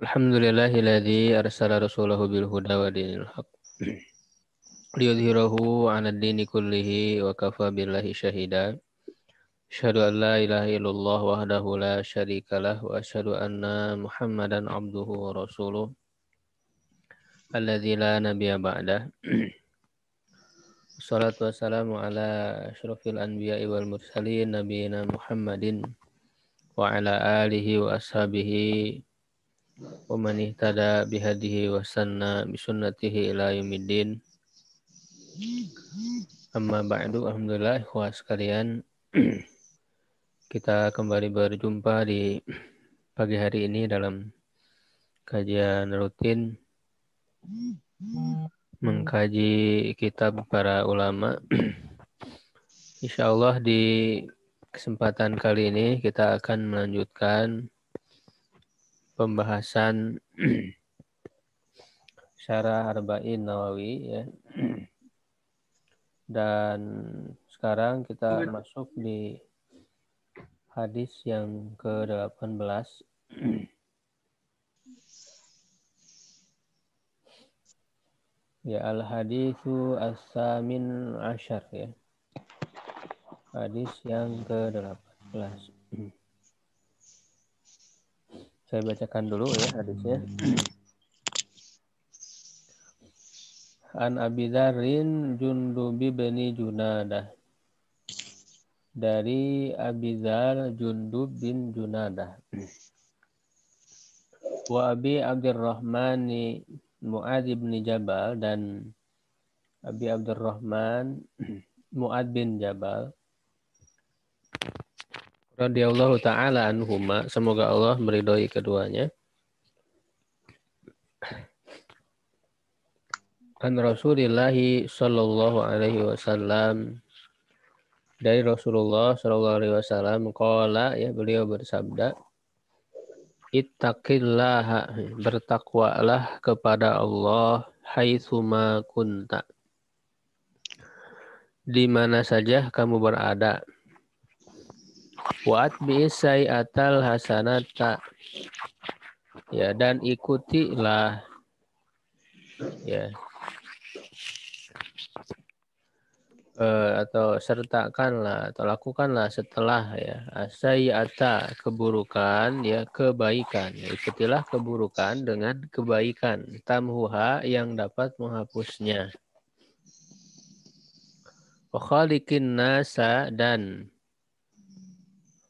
Alhamdulillahilladzi arsala rasulahu bil huda wa dinil haq. Liyudhhirahu 'ala ad-dini kullihi wa kafa billahi syahida. Asyhadu an la ilaha illallah wahdahu la syarikalah wa asyhadu anna Muhammadan abduhu wa rasuluh alladzi la nabiyya ba'dah. Wassalatu wassalamu ala asyrafil anbiya'i wal mursalin nabiyina Muhammadin wa ala alihi wa ashabihi wa man ihtada bihadihi wa sanna bisunnatihi ila yaumiddin. Amma ba'du, alhamdulillah ikhwah sekalian, kita kembali berjumpa di pagi hari ini dalam kajian rutin mengkaji kitab para ulama. Insyaallah di kesempatan kali ini kita akan melanjutkan pembahasan Syarah Arba'in Nawawi ya. Dan sekarang kita masuk di hadis yang ke-18. Ya, al-haditsu as-samin asyar ya. Hadis yang ke-18. Saya bacakan dulu ya hadisnya. An Abi Dzarrin Jundub bin Junadah. Dari Abi Dzar Jundub bin Junadah. Wa Abi Abdurrahman Mu'adz bin Jabal, dan Abi Abdurrahman Mu'adz bin Jabal radhiyallahu taala anhuma, semoga Allah meridhoi keduanya. An Rasulillah sallallahu alaihi wasallam, dari Rasulullah sallallahu alaihi wasallam, qala ya, beliau bersabda, ittaqillaha, bertakwalah kepada Allah, haitsuma kunta, di mana saja kamu berada. Wa atbi'is sayyi'atal hasanata, ya, dan ikutilah ya, atau sertakanlah atau lakukanlah setelah ya sayyi'ata, keburukan ya, kebaikan ya, ikutilah keburukan dengan kebaikan, tamhuha, yang dapat menghapusnya. Wa khaliqin nasa, dan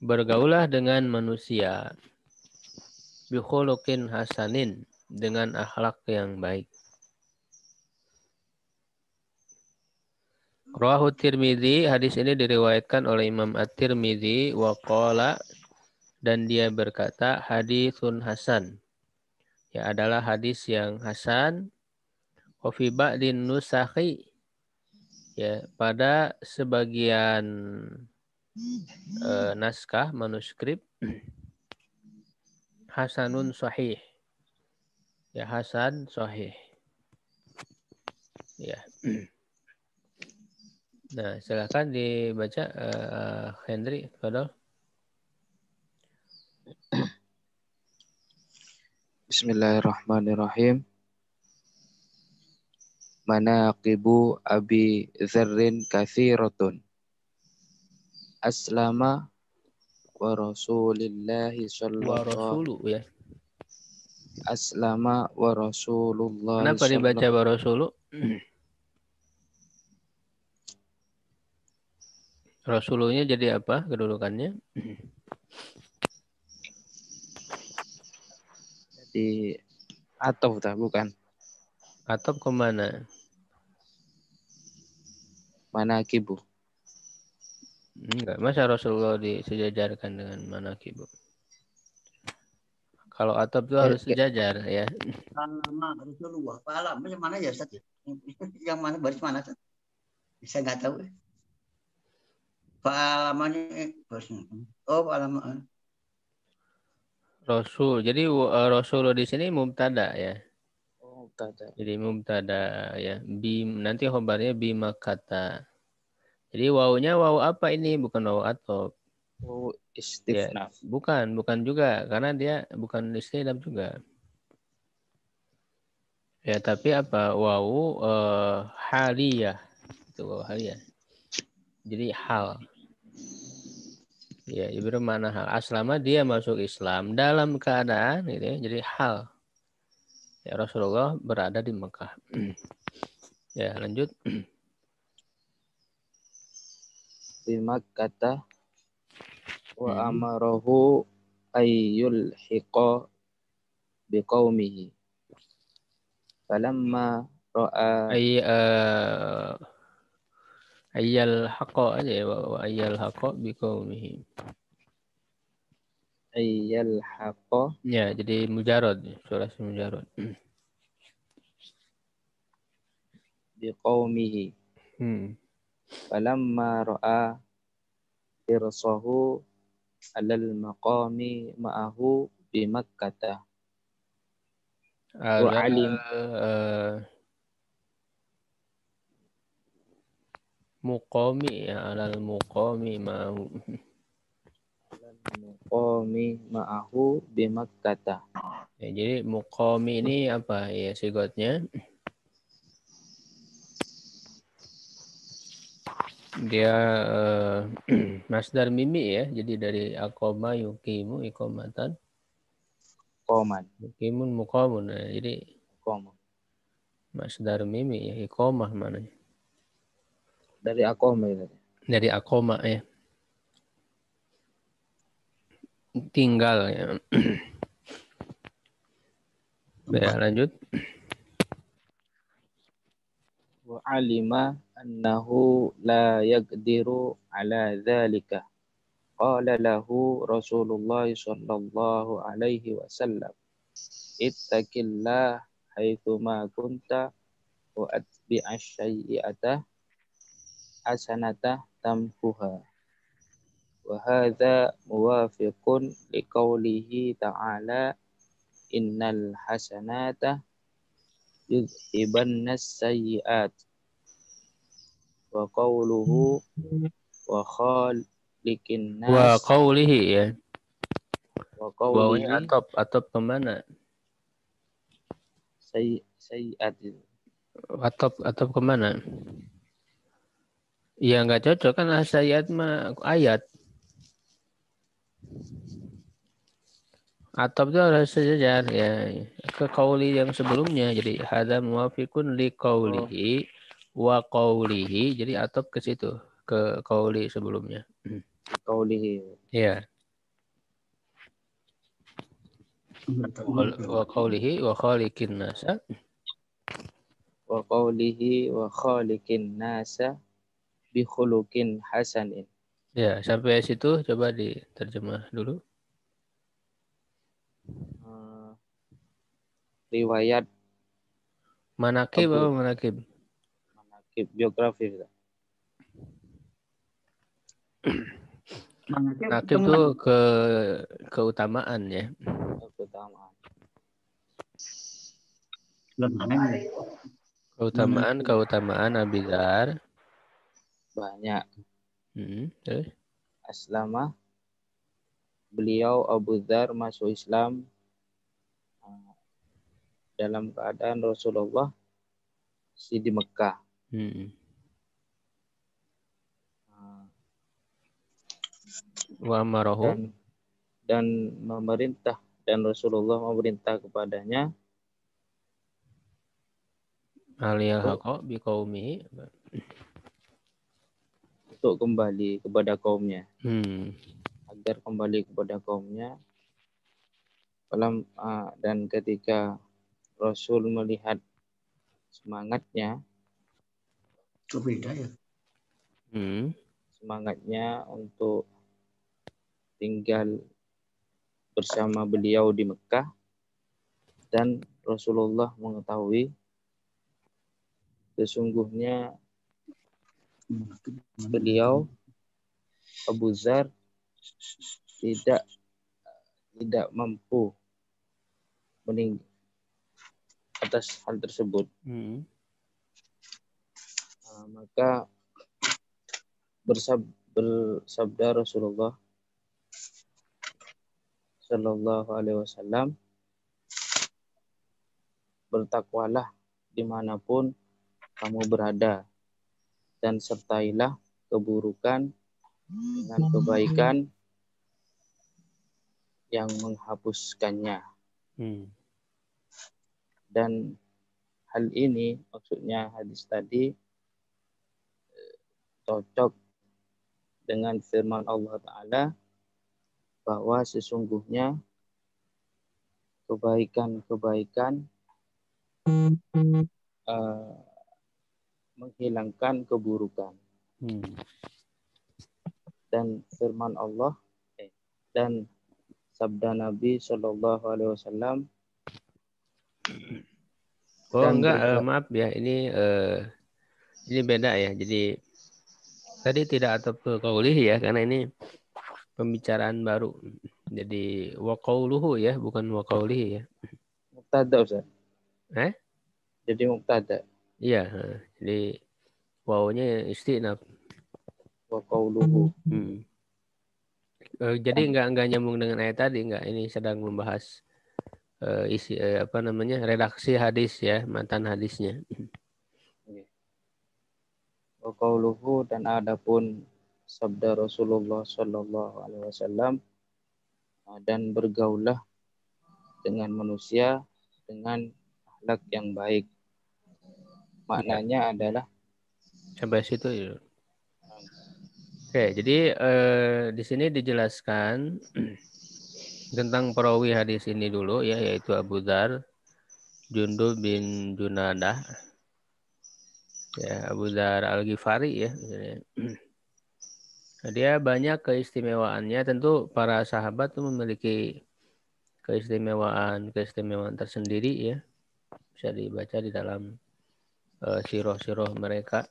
bergaulah dengan manusia, bi khuluqin hasanin, dengan akhlak yang baik. Rawahu Tirmidzi, hadis ini diriwayatkan oleh Imam At-Tirmidzi, wa qala, dan dia berkata, haditsun hasan, ya, adalah hadis yang hasan. Wa fi ba'din nusakhi, ya, pada sebagian naskah manuskrip, hasanun sahih, ya, hasan sahih ya. Nah, silakan dibaca Henry, Fadol. Bismillahirrahmanirrahim. Manaqibu Abi Dzarrin katsiratun. Aslama wa Rasulillahi sallallahu ya. Aslama wa Rasulullah. Kenapa dibaca wa Rasulu? Rasulunya jadi apa kedudukannya? Jadi atau bukan? Atau kemana? Manaqibu. Enggak, masa Rasulullah disejajarkan dengan manaqibu? Kalau atap itu harus sejajar ya. Nama Rasulullah. Pala, macam mana ya Ustaz? Yang mana, baris mana Ustaz? Saya nggak tahu. Palamannya barisnya. Oh, palaman. Rasul. Jadi Rasul di sini mubtada ya. Oh, mubtada. Jadi mubtada ya. Nanti khobarnya bima kata. Jadi wawunya wawu apa ini? Bukan wawu atop. Oh, istifnaf. Ya, bukan juga, karena dia bukan istinaf juga. Ya, tapi apa? Wawu haliyah. Itu wawu haliyah. Jadi hal. Ya, bermana hal. Aslama dia masuk Islam dalam keadaan gitu ya. Jadi hal. Ya, Rasulullah berada di Mekah. Ya, lanjut. Di Makkah wa amarahu ayyul hiqa biqaumihi. Falamma ra'a Ayyal haqa aja ya. Wa ayyal haqa biqaumihi. ayyal haqa Ya, jadi mujarad. Surah mujarad. biqaumihi. Falamma ra'a irsahu alal maqami ma'ahu bi Makkah wa alim muqami ya, alal muqami mau. muqami ma'ahu bi Makkah. Ya, jadi muqami ini apa ya sigotnya? Dia masdar mimi ya. Jadi dari aqama yuqimu iqamatan. Qoman. Yuqimun muqamun. Nah, jadi Qoma. masdar mimi ya iqamah mananya. Dari aqama itu. Dari aqama ya. Tinggal ya. Ya, lanjut. Wa alima annahu la yaqdiru ala dzalika. Qala lahu Rasulullah sallallahu alaihi wasallam, ittaqillah haitsu ma kunta wa atbi'asy sayyi'ata hasanata tamhuha. Wa hadza muwafiqun liqaulihi ta'ala innal hasanata yudhibannas sayyi'at. Wa qawluhu wa khaliqin Wa nas qawlihi ya. wa Wawnya qawlihi atop kemana? sayyi'at. Atop kemana? Ya nggak cocok kan ayat mah ayat. Atop itu harus sejajar ya ke qauli yang sebelumnya. Jadi hadza muwafiqun li qaulihi wa qaulihi. Jadi atop ke situ ke qauli sebelumnya. Qawlihi Ya. Wa qaulihi wa khaliqin nasa. wa qawlihi wa khaliqin nasa bi khuluqin hasanin. Ya, sampai situ coba diterjemah dulu. Riwayat Manakib Abu apa manakib? Manakib biografi. Manakib itu keutamaan ya. Keutamaan. Keutamaan Abi Dzar. Banyak. Terus? Aslama beliau Abu Dzar masuk Islam dalam keadaan Rasulullah di Mekah. Wa marahu dan memerintah dan Rasulullah memerintah kepadanya aliyal haqa biqaumihi untuk kembali kepada kaumnya. Agar kembali kepada kaumnya. Dan ketika Rasul melihat semangatnya, semangatnya untuk tinggal bersama beliau di Mekah, dan Rasulullah mengetahui sesungguhnya beliau Abu Dzar tidak mampu meninggal atas hal tersebut. Maka bersabda Rasulullah Shallallahu Alaihi Wasallam, bertakwalah dimanapun kamu berada, dan sertailah keburukan dengan kebaikan yang menghapuskannya. Dan hal ini, maksudnya hadis tadi, cocok dengan firman Allah Ta'ala bahwa sesungguhnya kebaikan-kebaikan menghilangkan keburukan. Dan firman Allah dan sabda Nabi Shallallahu Alaihi Wasallam. Maaf ya, ini beda ya. Jadi tadi tidak atau qaulih ya, karena ini pembicaraan baru. Jadi wa qauluhu ya, bukan wa qaulihi ya. Mubtada, Ustaz. Jadi mubtada. Iya, jadi wawunya istinaf. Wa qauluhu. Jadi enggak nyambung dengan ayat tadi, enggak. Ini sedang membahas isi redaksi hadis ya, matan hadisnya. Wa qauluhu, dan adapun sabda Rasulullah Shallallahu Alaihi Wasallam, dan bergaullah dengan manusia dengan akhlak yang baik. Maknanya adalah sampai situ ya. Oke, jadi di sini dijelaskan tentang perawi hadis ini dulu ya, yaitu Abu Dzar Jundub bin Junadah. Ya, Abu Dzar Al-Ghifari ya. Nah, dia banyak keistimewaannya. Tentu para sahabat tuh memiliki keistimewaan tersendiri ya. Bisa dibaca di dalam siroh-siroh mereka.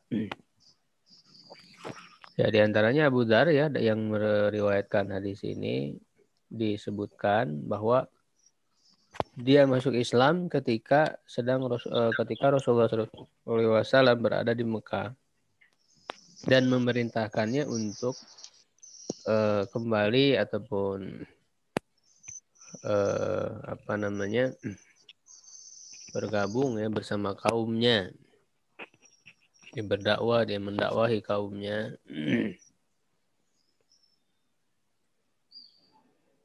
Ya, di antaranya Abu Dzar ya yang meriwayatkan hadis ini disebutkan bahwa dia masuk Islam ketika Rasulullah SAW berada di Mekah dan memerintahkannya untuk kembali ataupun bergabung ya bersama kaumnya. Dia berdakwah, dia mendakwahi kaumnya.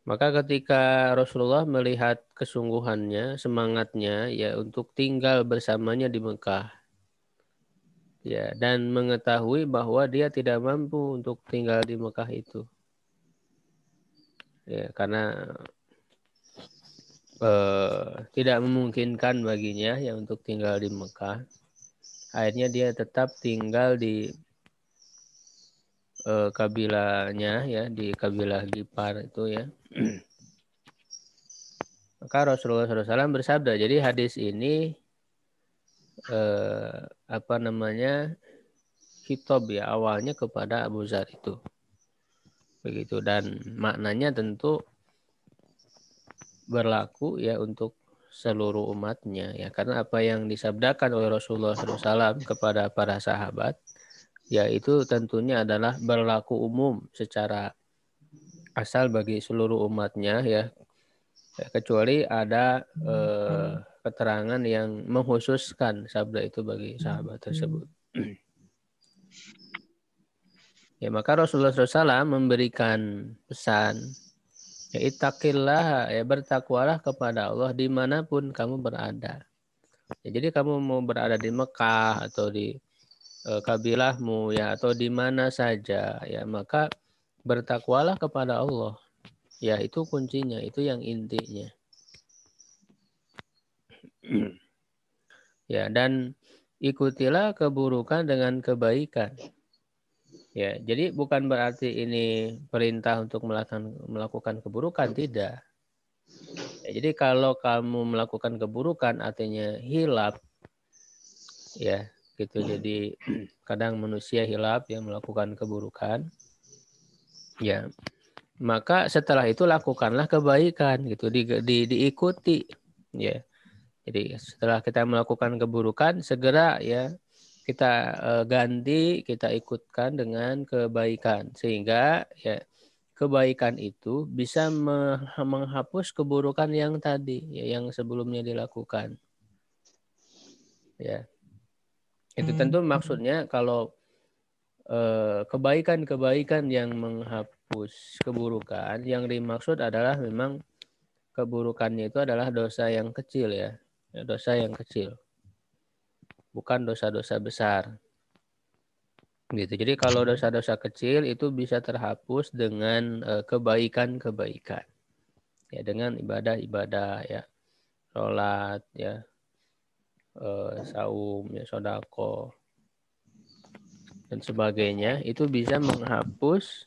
Maka ketika Rasulullah melihat kesungguhannya, semangatnya ya untuk tinggal bersamanya di Mekah. Ya, dan mengetahui bahwa dia tidak mampu untuk tinggal di Mekah itu. Ya, karena tidak memungkinkan baginya ya untuk tinggal di Mekah. Akhirnya dia tetap tinggal di kabilahnya ya, di kabilah Ghifar itu ya. Maka Rasulullah SAW bersabda. Jadi hadis ini khitab ya, awalnya kepada Abu Dzar itu. Begitu, dan maknanya tentu berlaku ya untuk seluruh umatnya ya, karena apa yang disabdakan oleh Rasulullah SAW kepada para sahabat ya itu tentunya adalah berlaku umum secara asal bagi seluruh umatnya ya, kecuali ada keterangan yang mengkhususkan sabda itu bagi sahabat tersebut. Ya, maka Rasulullah SAW memberikan pesan, ya ittaqillah, ya bertakwalah kepada Allah dimanapun kamu berada. Ya, jadi kamu mau berada di Mekah atau di kabilahmu ya, atau di mana saja ya, maka bertakwalah kepada Allah. Ya, itu kuncinya, itu yang intinya. Ya, dan ikutilah keburukan dengan kebaikan. Ya, jadi bukan berarti ini perintah untuk melakukan keburukan, tidak. Ya, jadi kalau kamu melakukan keburukan artinya hilaf, ya gitu. Jadi kadang manusia hilaf yang melakukan keburukan, ya maka setelah itu lakukanlah kebaikan, gitu. Diikuti, ya. Jadi setelah kita melakukan keburukan, segera ya kita ganti, kita ikutkan dengan kebaikan, sehingga ya kebaikan itu bisa menghapus keburukan yang tadi ya, yang sebelumnya dilakukan. Ya. Itu tentu maksudnya kalau kebaikan-kebaikan yang menghapus keburukan, yang dimaksud adalah memang keburukannya itu adalah dosa yang kecil ya. Dosa yang kecil. Bukan dosa-dosa besar. Gitu. Jadi kalau dosa-dosa kecil itu bisa terhapus dengan kebaikan-kebaikan. Ya, dengan ibadah-ibadah ya. Sholat ya. Saum ya, sodako dan sebagainya, itu bisa menghapus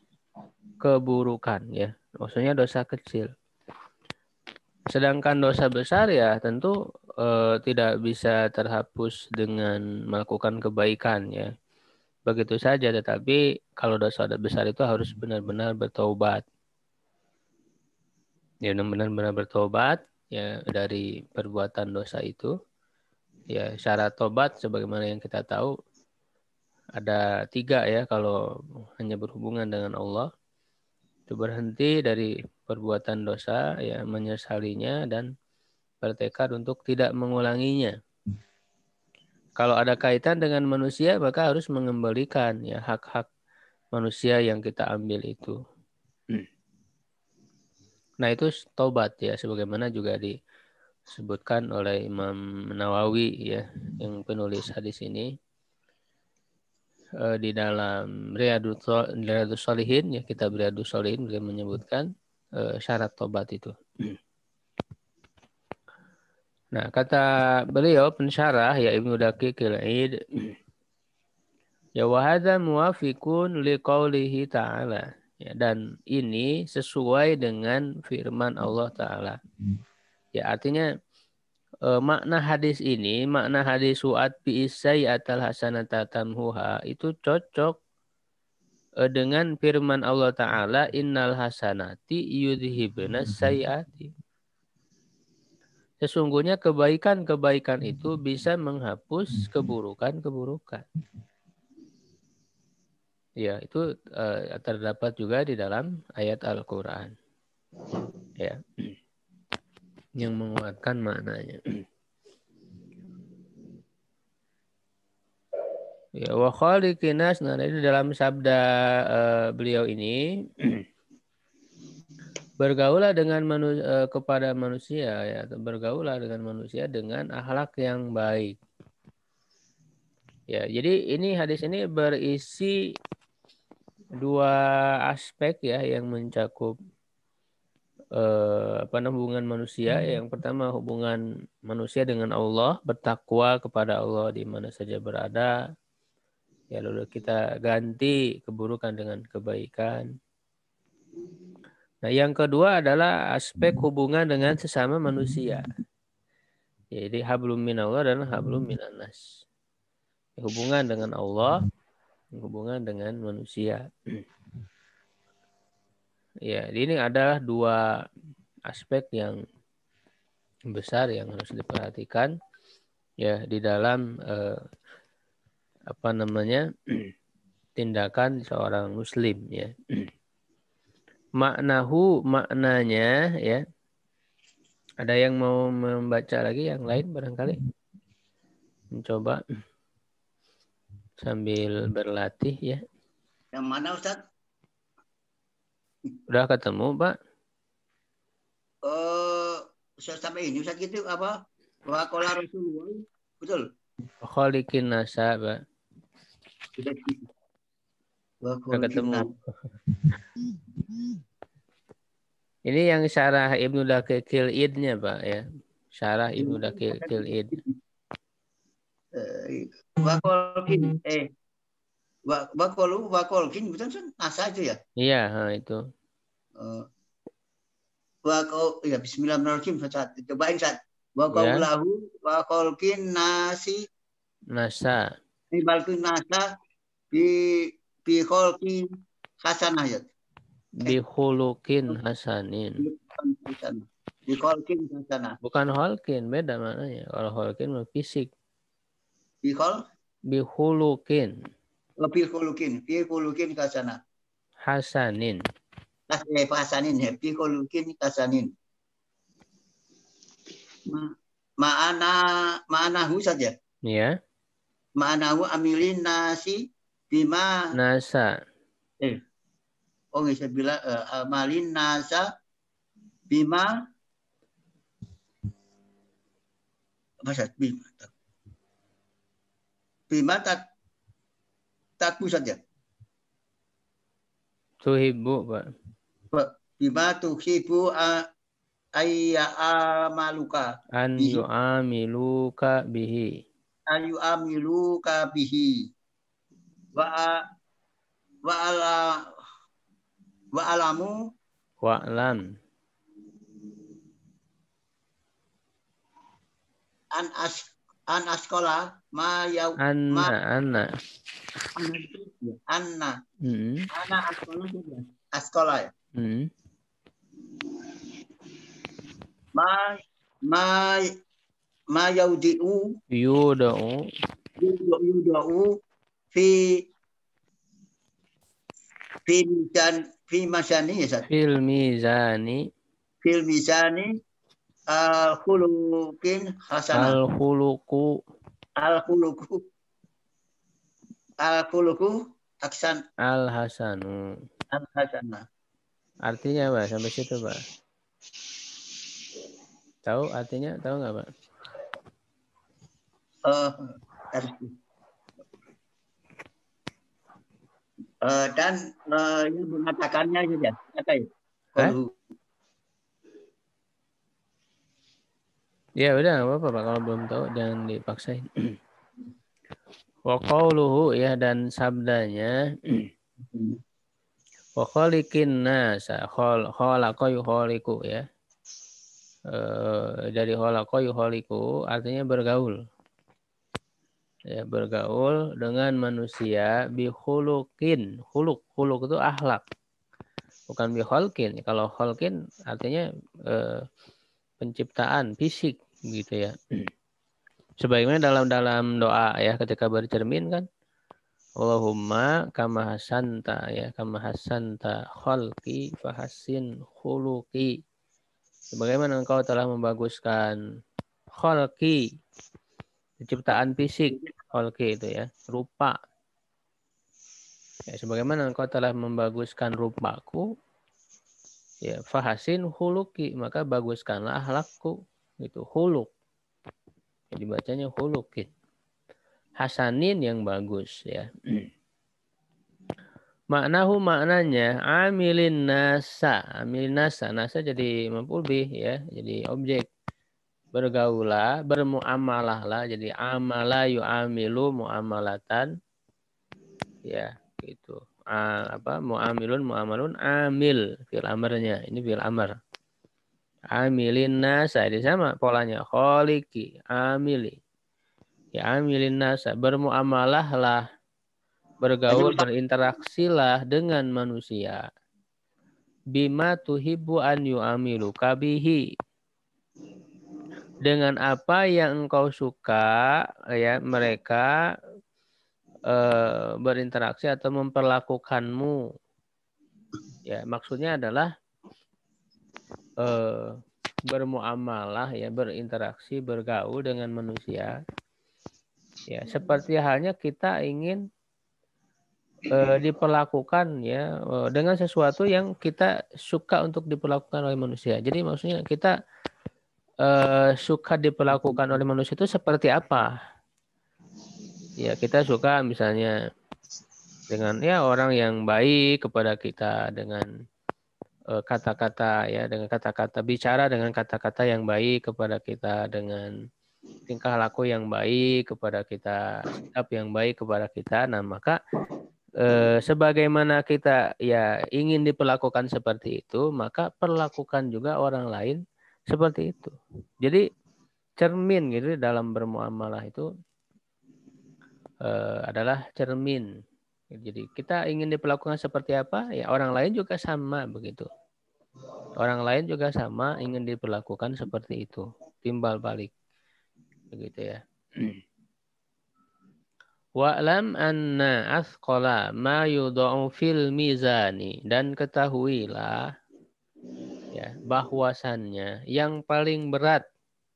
keburukan ya. Maksudnya dosa kecil. Sedangkan dosa besar ya tentu tidak bisa terhapus dengan melakukan kebaikan ya. Begitu saja, tetapi kalau dosa besar itu harus benar-benar bertobat. Ya, benar-benar bertobat ya dari perbuatan dosa itu. Ya, syarat tobat sebagaimana yang kita tahu ada 3 ya kalau hanya berhubungan dengan Allah. Itu berhenti dari perbuatan dosa, ya menyesalinya dan bertekad untuk tidak mengulanginya. Kalau ada kaitan dengan manusia, maka harus mengembalikan ya hak-hak manusia yang kita ambil itu. Nah, itu taubat ya, sebagaimana juga disebutkan oleh Imam Nawawi ya, yang penulis hadis ini di dalam Riyadhus Shalihin ya, kitab Riyadhus Shalihin beliau menyebutkan syarat taubat itu. Nah, kata beliau pensyarah ya Ibnu Daqiqil Id, ya wa hadza muwafiqun liqaulihi ta'ala. Ya, dan ini sesuai dengan firman Allah Ta'ala. Ya, artinya makna hadis ini, makna hadis su'at bi'isai atal hasanata tamhuha itu cocok dengan firman Allah Ta'ala, innal hasanati yudhibna sayyati. Sesungguhnya kebaikan-kebaikan itu bisa menghapus keburukan-keburukan. Ya, itu terdapat juga di dalam ayat Al-Quran. Ya, yang menguatkan maknanya. Ya, wa khaliqinas, nah itu dalam sabda beliau ini, bergaulah dengan kepada manusia ya, atau bergaulah dengan manusia dengan akhlak yang baik. Ya, jadi ini hadis ini berisi 2 aspek ya yang mencakup hubungan manusia. Yang pertama hubungan manusia dengan Allah, bertakwa kepada Allah di mana saja berada. Ya, lalu kita ganti keburukan dengan kebaikan. Nah, yang kedua adalah aspek hubungan dengan sesama manusia. Jadi hablum minallah dan hablum minannas. Hubungan dengan Allah, hubungan dengan manusia. Ya, ini adalah 2 aspek yang besar yang harus diperhatikan ya di dalam tindakan seorang muslim ya. Maknanya ya. Ada yang mau membaca lagi yang lain barangkali? Mencoba sambil berlatih ya. Yang mana Ustaz? Udah ketemu, Pak? Sampai ini Ustaz gitu apa? Wa qala Rasulullah. Betul. Khaliqin nasa, Pak. Udah ketemu. Ini yang syarah Ibnu Daqiqil Id-nya, Pak ya. Syarah Ibnu Daqiqil Id. Wakolkin betul kan asa aja ya? Iya, itu. Ya bismillahirrahmanirrahim Ustaz. Cobain Ustaz. Waqaulahu wakolkin nasa. Balkin nasa bi kholkin hasanah ya. Bi khuluqin hasanin. Bi kholkin hasanah. Bukan holkin, beda maknanya. Kalau holkin mah fisik. Bi khuluqin. Bi khuluqin hasanah. Hasanin. Hasanin ya. Bi khuluqin hasanin. Ma'anahu saja. Ya. Ma'nahu amilin nasi bima Nasa. oh bisa bilang amalin nasa bima apa sih bima tak saja Tuhibbu, Pak. bima tuhibu ayya amaluka An bihi yu'amiluka bihi. ayu amiluka bihi wa wa ala wa alamu Wa'lam. an askola ma yau ma Anna. anna Hmm. ana askola juga askola ya Hmm. ma ma ma yaudiu Yudau. yudau fi fi masani ya Sat? Fil mizani. Fil misani khuluqin hasanah Al-khuluqu. al khuluqu aksan Al-hasanu. al hasanah Artinya apa? Sampai situ, Pak. Tahu artinya? Tahu nggak, Pak? Dan yang mengatakannya saja kata ya kalau Ya udah nggak apa-apa, Pak. Kalau belum tahu jangan dipaksain. Wa qauluhu, ya, dan sabdanya wa khaliqin nasa khalaqa yukhaliqu, ya. Dari khalaqa yukhaliqu artinya bergaul. Ya, bergaul dengan manusia bi khuluqin. Khuluq itu akhlak. Bukan bi khalqin. Kalau khalqin artinya penciptaan fisik gitu ya. Sebagaimana dalam doa ya ketika bercermin kan, Allahumma kama hasanta, ya, kama hasanta khalqi fahassin khuluqi. Sebagaimana engkau telah membaguskan khalqi, penciptaan fisik, khalqi itu ya, rupa. Ya, sebagaimana engkau telah membaguskan rupaku, ya, fahasin khuluqi, maka baguskanlah akhlakku. Itu khuluq. Jadi bacanya khuluqin. Hasanin yang bagus, ya. Maknanya amilin nasa. Amilin nasa. Nasa jadi maf'ul bih, ya. Jadi objek. Bergaulah, bermuamalahlah. Jadi amala yu'amilu muamalatan. Ya, gitu. Mu'amilun mu'amalun amil fil amarnya. Ini fil amar. Amilin nasa. Ini sama polanya. Kholiki. Amili. Ya, amilin nasa. Bermuamalahlah. Bergaul, berinteraksilah dengan manusia. Bima tuhibbu an yu'amilu kabihi. Dengan apa yang engkau suka, ya, mereka berinteraksi atau memperlakukanmu. Ya, maksudnya adalah bermuamalah, ya, berinteraksi, bergaul dengan manusia. Ya, seperti halnya kita ingin diperlakukan, ya, dengan sesuatu yang kita suka untuk diperlakukan oleh manusia. Jadi maksudnya kita suka diperlakukan oleh manusia itu seperti apa? Ya, kita suka misalnya dengan, ya, orang yang baik kepada kita, dengan kata-kata, ya, dengan kata-kata bicara, dengan kata-kata yang baik kepada kita, dengan tingkah laku yang baik kepada kita, sikap yang baik kepada kita. Nah, maka sebagaimana kita, ya, ingin diperlakukan seperti itu, maka perlakukan juga orang lain seperti itu. Jadi cermin gitu dalam bermuamalah itu adalah cermin. Jadi kita ingin diperlakukan seperti apa, ya, orang lain juga sama begitu. Orang lain juga sama ingin diperlakukan seperti itu. Timbal balik. Begitu, ya. Wa'lam anna athqala ma yudha'u fil mizani. Dan ketahuilah, ya, bahwasannya yang paling berat,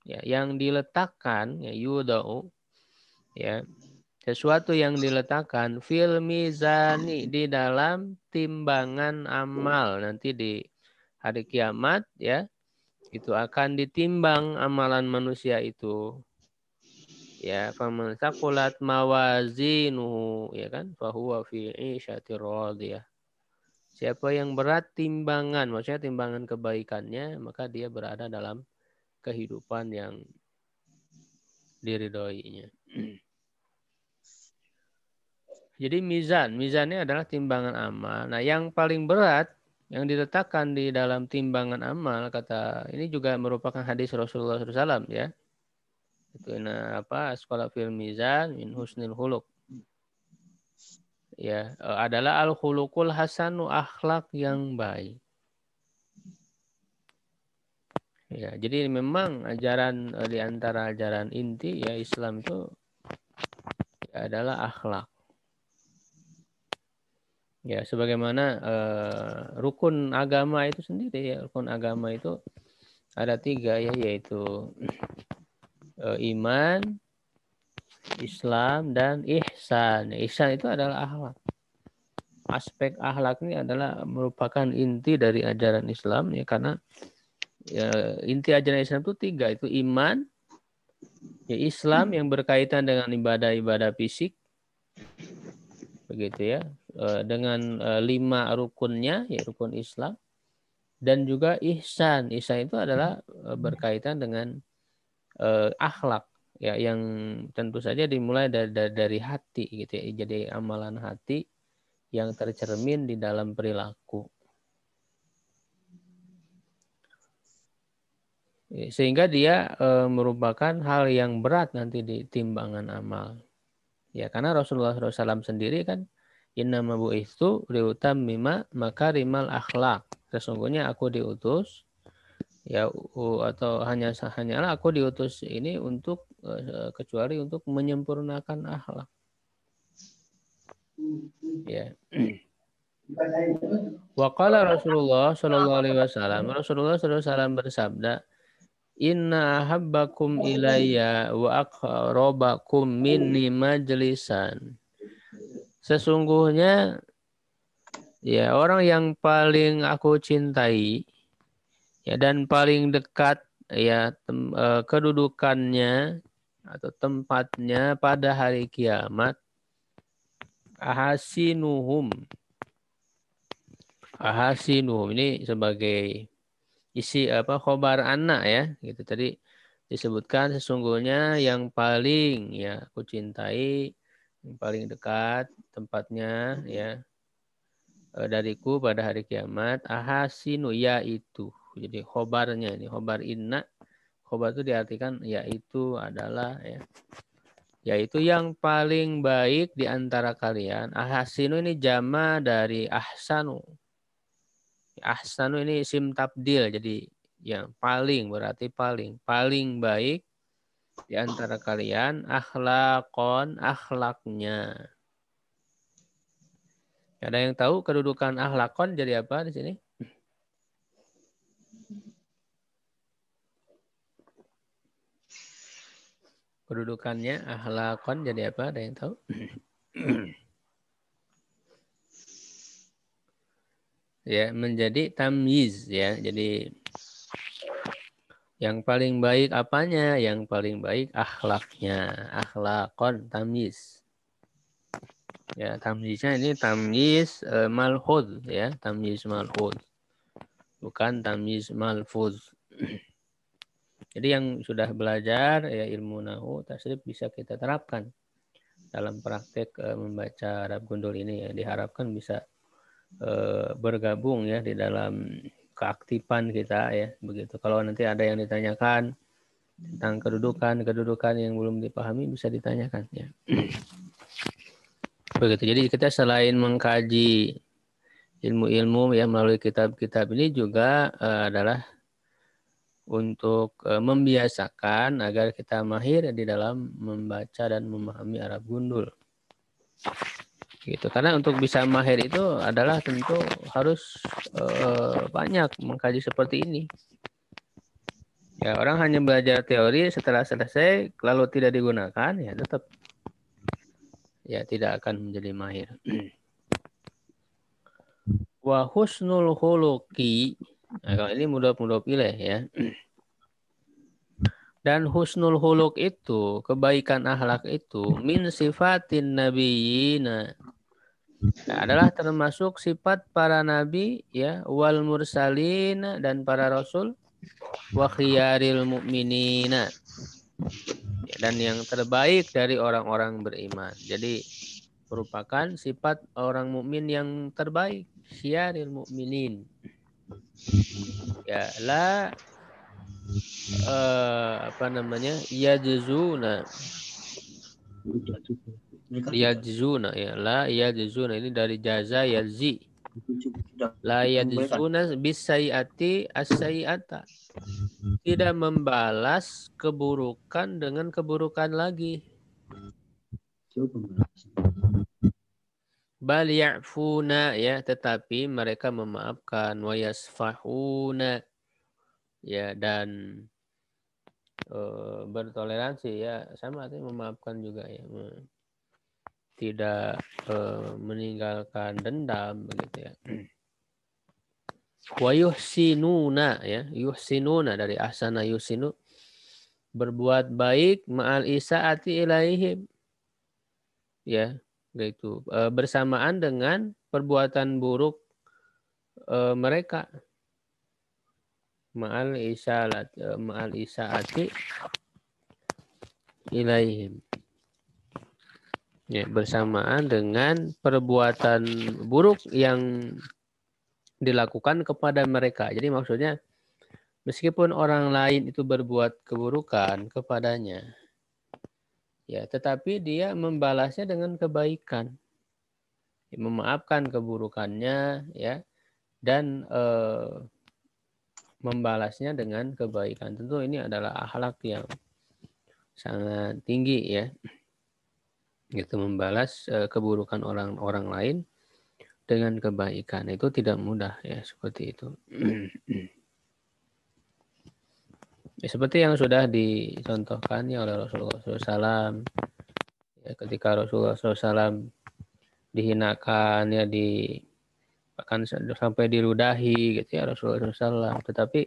ya, yang diletakkan, ya, yudha'u, Ya. Sesuatu yang diletakkan fil mizani di dalam timbangan amal nanti di hari kiamat ya. Itu akan ditimbang amalan manusia itu. Ya, faman thaqulat mawazinuhu ya kan fahuwa fi 'ishatir radiyah. Siapa yang berat timbangan, maksudnya timbangan kebaikannya, maka dia berada dalam kehidupan yang diridhoinya. Jadi mizannya adalah timbangan amal. Nah, yang paling berat yang diletakkan di dalam timbangan amal kata ini juga merupakan hadis Rasulullah SAW ya. Itu sekolah fil mizan min husnil khuluq. Ya, adalah al khuluqul hasanu akhlak yang baik. Ya, jadi memang ajaran di antara ajaran inti ya Islam itu ya, adalah akhlak. Ya, sebagaimana rukun agama itu sendiri ya, rukun agama itu ada 3 ya, yaitu iman, Islam, dan ihsan. Ihsan itu adalah akhlak. Aspek akhlak ini adalah merupakan inti dari ajaran Islam ya, karena ya, inti ajaran Islam itu 3, itu iman, ya Islam yang berkaitan dengan ibadah-ibadah fisik, begitu ya, dengan 5 rukunnya, ya rukun Islam, dan juga ihsan. Ihsan itu adalah berkaitan dengan akhlak, ya yang tentu saja dimulai dari hati, gitu ya. Jadi amalan hati yang tercermin di dalam perilaku. Sehingga dia merupakan hal yang berat nanti di timbangan amal. Ya, karena Rasulullah SAW sendiri kan innama bu'itsu liutammima makarimal akhlak. Sesungguhnya aku diutus ya atau hanyalah aku diutus ini untuk kecuali untuk menyempurnakan akhlak. Ya. Wa qala Rasulullah sallallahu alaihi wasallam, Rasulullah sallallahu alaihi wasallam bersabda, inna habbakum ilayya wa aqrabakum minni majlisan. Sesungguhnya ya orang yang paling aku cintai ya dan paling dekat ya kedudukannya atau tempatnya pada hari kiamat ahasinuhum ini sebagai isi khobar anak ya gitu tadi disebutkan sesungguhnya yang paling ya aku cintai yang paling dekat tempatnya ya dariku pada hari kiamat ahasinu yaitu. Jadi khobarnya ini khobar inna, khobar itu diartikan yaitu adalah ya yaitu yang paling baik di antara kalian. Ahasinu ini jama dari ahsanu. Ahsanu ini isim tabdil, jadi yang paling berarti paling baik di antara kalian akhlakon akhlaknya. Ada yang tahu kedudukan akhlakon jadi apa di sini? Kedudukannya akhlakon jadi apa? Ada yang tahu? Ya, menjadi tamyiz ya. Jadi yang paling baik apanya? Yang paling baik akhlaknya. Akhlakon tamyiz. Ya, tamyiznya ini tamyiz malhud ya, tamyiz malhud. Bukan tamyiz malfuz. Jadi yang sudah belajar ya ilmu nahwu tasrif bisa kita terapkan dalam praktek membaca Arab gundul ini ya, diharapkan bisa bergabung ya di dalam keaktifan kita ya begitu. Kalau nanti ada yang ditanyakan tentang kedudukan yang belum dipahami bisa ditanyakan ya. Begitu. Jadi kita selain mengkaji ilmu-ilmu yang melalui kitab-kitab ini juga adalah untuk membiasakan agar kita mahir di dalam membaca dan memahami Arab gundul. Gitu. Karena untuk bisa mahir itu adalah tentu harus banyak mengkaji seperti ini. Ya, orang hanya belajar teori setelah selesai lalu tidak digunakan ya tetap ya tidak akan menjadi mahir. Wa husnul khuluqi, nah, kalau ini mudhaf ilaih ya. Dan husnul khuluq itu, kebaikan akhlak itu min sifatin nabiyina, adalah termasuk sifat para nabi ya, wal mursalin dan para rasul, wa khiyaril mu'minina, ya, dan yang terbaik dari orang-orang beriman. Jadi merupakan sifat orang mukmin yang terbaik, khiyaril mu'minin. Ya, la apa namanya? Yajzuna. Yajzuna ya, la yajzuna ini dari jaza yazi. La yajzuna bisayiati as-sayiata. Tidak membalas keburukan dengan keburukan lagi. Bal ya'funa ya, tetapi mereka memaafkan, wa yasfahuna ya, dan bertoleransi ya, sama artinya memaafkan juga ya. Tidak meninggalkan dendam begitu ya. Wa yuhsinuna ya, yuhsinuna dari ahsana yuhsinu, berbuat baik ma'al isaati ilaihim ya, gitu, bersamaan dengan perbuatan buruk mereka, ma'al isaati ilaihim ya, bersamaan dengan perbuatan buruk yang dilakukan kepada mereka. Jadi maksudnya meskipun orang lain itu berbuat keburukan kepadanya, ya, tetapi dia membalasnya dengan kebaikan, memaafkan keburukannya, ya, dan membalasnya dengan kebaikan. Tentu ini adalah akhlak yang sangat tinggi ya, gitu, membalas keburukan orang-orang lain dengan kebaikan. Itu tidak mudah ya, seperti itu. Ya, seperti yang sudah dicontohkan ya oleh Rasulullah SAW. Ya, ketika Rasulullah SAW dihinakan ya, bahkan sampai diludahi gitu ya Rasulullah SAW. Tetapi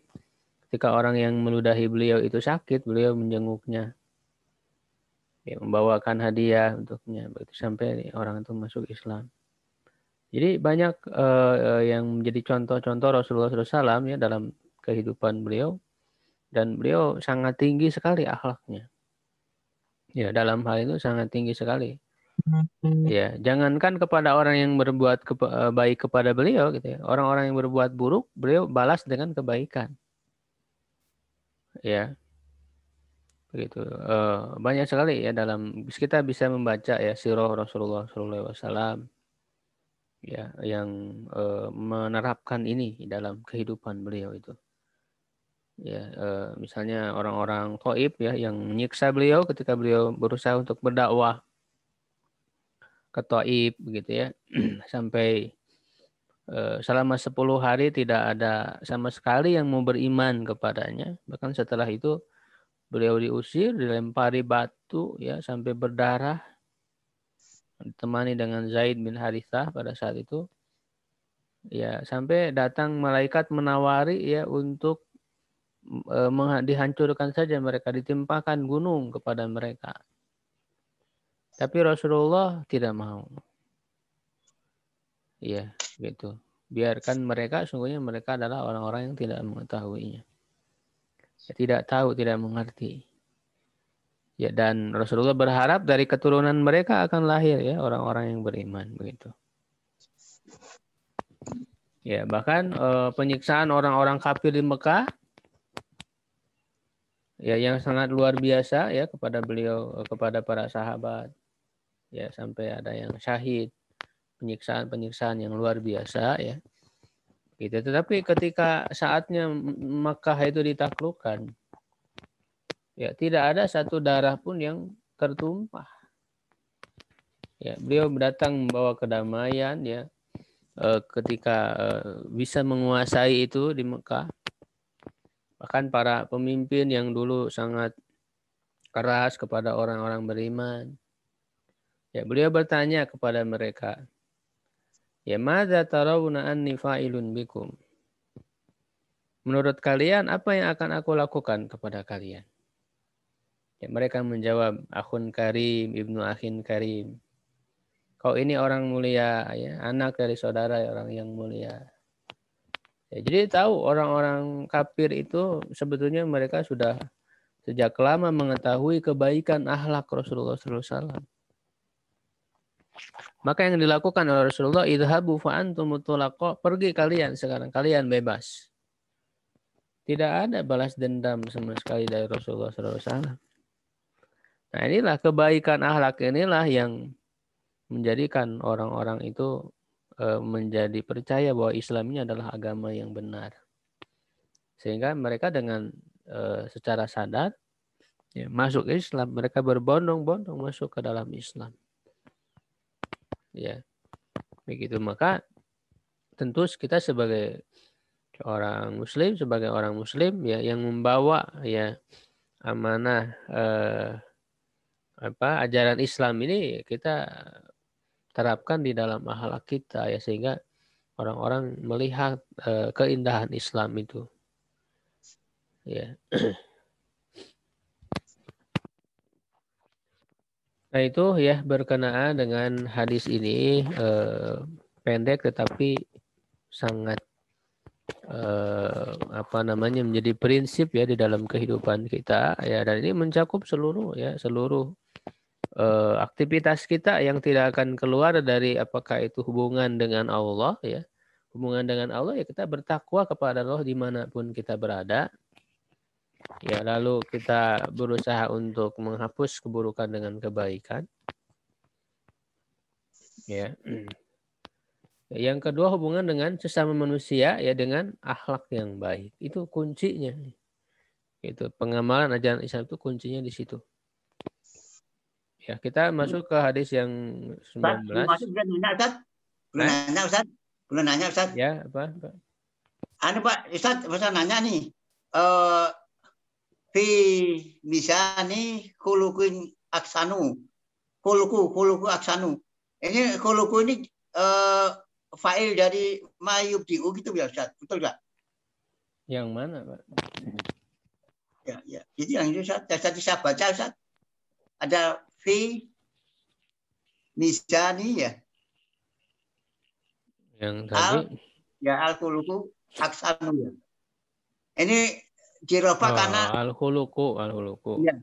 ketika orang yang meludahi beliau itu sakit, beliau menjenguknya, ya, membawakan hadiah untuknya, begitu sampai orang itu masuk Islam. Jadi banyak yang menjadi contoh-contoh Rasulullah SAW ya dalam kehidupan beliau, dan beliau sangat tinggi sekali akhlaknya. Ya, dalam hal itu sangat tinggi sekali. Ya, jangankan kepada orang yang berbuat baik kepada beliau gitu ya. Orang-orang yang berbuat buruk, beliau balas dengan kebaikan. Ya. Begitu. Banyak sekali ya, dalam kita bisa membaca ya sirah Rasulullah SAW ya, yang menerapkan ini dalam kehidupan beliau itu. Ya, misalnya orang-orang Thaif ya yang menyiksa beliau ketika beliau berusaha untuk berdakwah ke Thaif begitu ya. Sampai selama 10 hari tidak ada sama sekali yang mau beriman kepadanya. Bahkan setelah itu beliau diusir, dilempari batu ya sampai berdarah, ditemani dengan Zaid bin Harithah pada saat itu. Ya, sampai datang malaikat menawari ya untuk dihancurkan saja mereka, ditimpakan gunung kepada mereka. Tapi Rasulullah tidak mau. Ya, gitu. Biarkan mereka, sungguhnya mereka adalah orang-orang yang tidak mengetahuinya. Ya, tidak tahu, tidak mengerti. Ya, dan Rasulullah berharap dari keturunan mereka akan lahir ya orang-orang yang beriman begitu. Ya, bahkan penyiksaan orang-orang kafir di Mekah ya yang sangat luar biasa ya kepada beliau, kepada para sahabat. Ya, sampai ada yang syahid, penyiksaan-penyiksaan yang luar biasa ya. Gitu. Tetapi ketika saatnya Mekah itu ditaklukkan, ya tidak ada satu darah pun yang tertumpah. Ya, beliau datang membawa kedamaian ya. Ketika bisa menguasai itu di Mekah, bahkan para pemimpin yang dulu sangat keras kepada orang-orang beriman, Ya, beliau bertanya kepada mereka, ya madza tarawna anni fa'ilun bikum? Menurut kalian apa yang akan aku lakukan kepada kalian? Ya, mereka menjawab, akhun karim, ibnu akhin karim. Kau ini orang mulia, ya, anak dari saudara orang yang mulia. Ya, jadi tahu orang-orang kafir itu sebetulnya mereka sudah sejak lama mengetahui kebaikan akhlak Rasulullah SAW. Maka yang dilakukan oleh Rasulullah, idhabu fa'antum mutlaqa, pergi kalian sekarang, kalian bebas. Tidak ada balas dendam sama sekali dari Rasulullah SAW. Nah, inilah kebaikan akhlak inilah yang menjadikan orang-orang itu menjadi percaya bahwa Islam ini adalah agama yang benar. Sehingga mereka dengan secara sadar ya, masuk Islam, mereka berbondong-bondong masuk ke dalam Islam. Ya, begitu. Maka tentu kita sebagai orang Muslim ya yang membawa ya amanah ajaran Islam ini kita terapkan di dalam akhlak kita ya sehingga orang-orang melihat keindahan Islam itu. Ya. Nah itu ya berkenaan dengan hadis ini pendek tetapi sangat menjadi prinsip ya di dalam kehidupan kita ya, dan ini mencakup seluruh aktivitas kita yang tidak akan keluar dari apakah itu hubungan dengan Allah ya. Hubungan dengan Allah ya kita bertakwa kepada Allah dimanapun kita berada. Ya, lalu kita berusaha untuk menghapus keburukan dengan kebaikan. Ya. Yang kedua hubungan dengan sesama manusia ya dengan akhlak yang baik. Itu kuncinya. Itu pengamalan ajaran Islam itu kuncinya di situ. Ya, kita masuk ke hadis yang 19. Masuk belum nanya, Ustaz? Belum nanya, Ustaz? Belum nanya, Ustaz? Ya, apa? Anu Pak, Ustaz, bisa nanya nih. Fi misani khuluqin aksanu. Khuluqu aksanu. Ini khuluqu ini fa'il dari mayubdi'u gitu ya, Ustaz? Betul nggak? Yang mana, Pak? Ya. Jadi yang itu Ustaz, tadi saya baca, Ustaz. Ada fi misani ya. Yang tadi al-khuluqu aksanu ya. Ini dirofa karena al-khuluqu. Ya.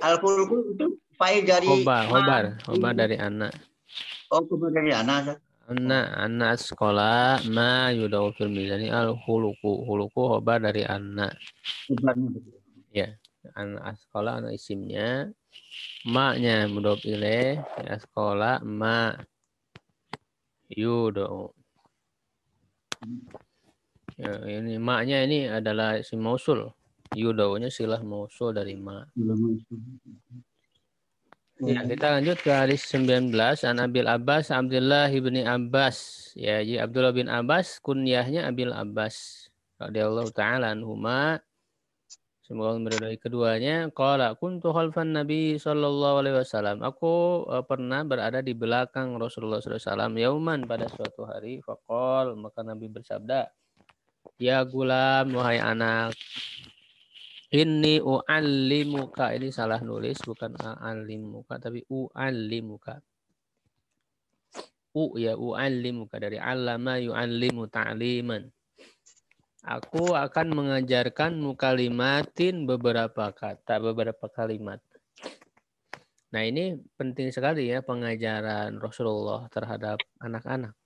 Al-khuluqu itu fa'il dari khobar dari anak. Oh, khobar dari anak. Anak sekolah ma yudau fil mizani al-khuluqu. Khuluqu khobar dari anak. Ya, anak sekolah anak isimnya. Ma-nya mudhof ilaih, ya sekolah ma yudau. Ya, ini ma-nya ini adalah isim mausul. Yudau-nya silah mausul dari ma. Ya, kita lanjut ke hadis 19 an Abil Abbas Abdullah ibni Abbas. Ya, jadi Abdullah bin Abbas kunyahnya Abil Abbas radhiyallahu taala anhuma. Semoga meridai keduanya. Qala kuntu khalfan Nabi sallallahu alaihi wasallam. Aku pernah berada di belakang Rasulullah sallallahu alaihi wasallam yauman pada suatu hari. Faqal, maka Nabi bersabda, "Ya gulam, wahai anak, inni u'allimuka." Ini salah nulis, bukan a'allimuka tapi u'allimuka. U'allimuka dari allama yu'allimu ta'liman. Aku akan mengajarkanmu kalimatin beberapa kalimat. Nah, ini penting sekali ya pengajaran Rasulullah terhadap anak-anak.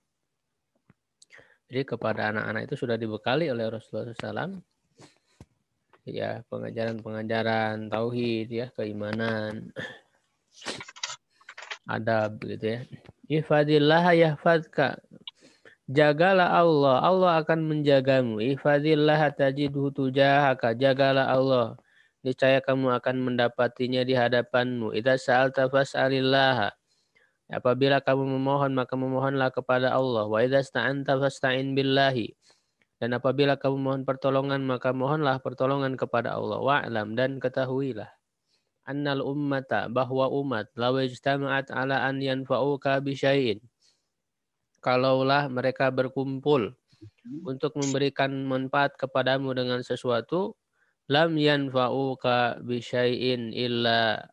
Jadi kepada anak-anak itu sudah dibekali oleh Rasulullah SAW ya pengajaran tauhid ya, keimanan, adab gitu ya. Ihfadillah yahfadka. Jagalah Allah, Allah akan menjagamu. Ihfadillah tajidhu tujahaka. Jagalah Allah, niscaya kamu akan mendapatinya di hadapanmu. Idza sa'alta fas'alillah. Apabila kamu memohon, maka memohonlah kepada Allah. Wa idza sta'anta fasta'in billahi. Dan apabila kamu mohon pertolongan, maka mohonlah pertolongan kepada Allah. Wa'lam, dan ketahuilah. annal ummata, bahwa umat, law ijtama'at ala an yanfa'uka bisyai'in, kalaulah mereka berkumpul untuk memberikan manfaat kepadamu dengan sesuatu, lam yanfa'uka bisyai'in illa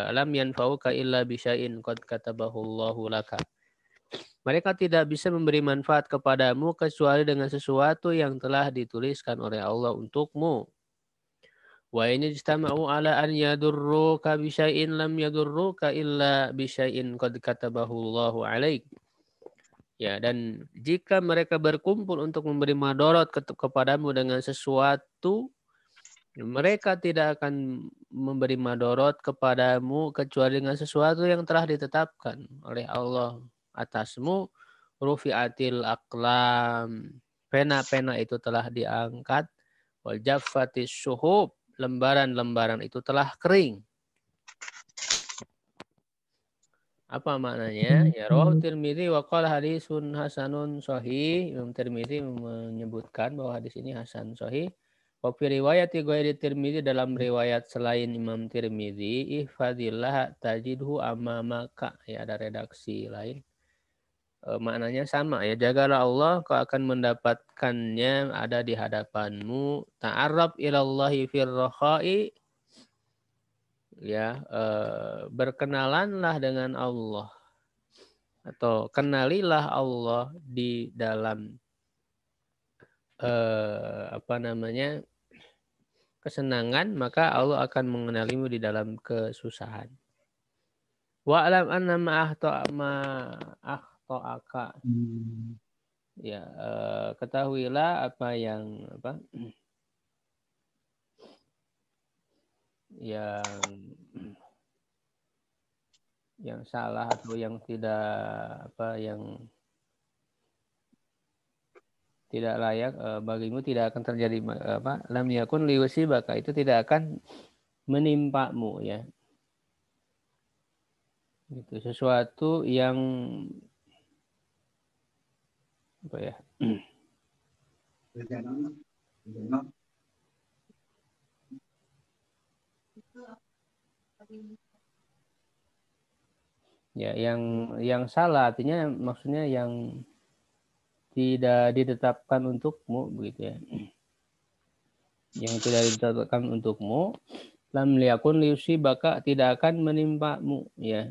lam yanfa'uka illa bisyai'in qad katabahu Allahu laka. Mereka tidak bisa memberi manfaat kepadamu kecuali dengan sesuatu yang telah dituliskan oleh Allah untukmu. Wa in ijtama'u ala an yadurruka bisyai'in lam yadurruka illa bisyai'in qad katabahu Allahu 'alaik. Ya, dan jika mereka berkumpul untuk memberi madarat kepadamu dengan sesuatu, mereka tidak akan memberi madarat kepadamu kecuali dengan sesuatu yang telah ditetapkan oleh Allah atasmu. Rufi'atil aqlam, pena-pena itu telah diangkat. Wal jaffatis syuhub, lembaran-lembaran itu telah kering. Apa maknanya? Ya, rawahu Tirmidzi wa qala hadisun hasanun sahih. Imam Tirmidzi menyebutkan bahwa hadis ini hasan sahih. Wa fi riwayati ghairi Tirmidzi, dalam riwayat selain Imam Tirmidzi, ihfadillah tajidhu amamaka. Ya, ada redaksi lain. Maknanya sama ya, jagalah Allah, kau akan mendapatkannya ada di hadapanmu. Ta'arrab ilallahi firrakhai, ya, berkenalanlah dengan Allah atau kenalilah Allah di dalam kesenangan, maka Allah akan mengenalimu di dalam kesusahan. Wa'lam anna ma'akhto'aka, ya, ketahuilah apa yang yang salah atau yang tidak tidak layak bagimu tidak akan terjadi lam yakun liyusibaka, itu tidak akan menimpamu, ya. Itu sesuatu yang ya, yang salah, artinya maksudnya yang tidak ditetapkan untukmu, begitu ya. Yang tidak ditetapkan untukmu, lam yakun liyusibaka, tidak akan menimpamu, ya.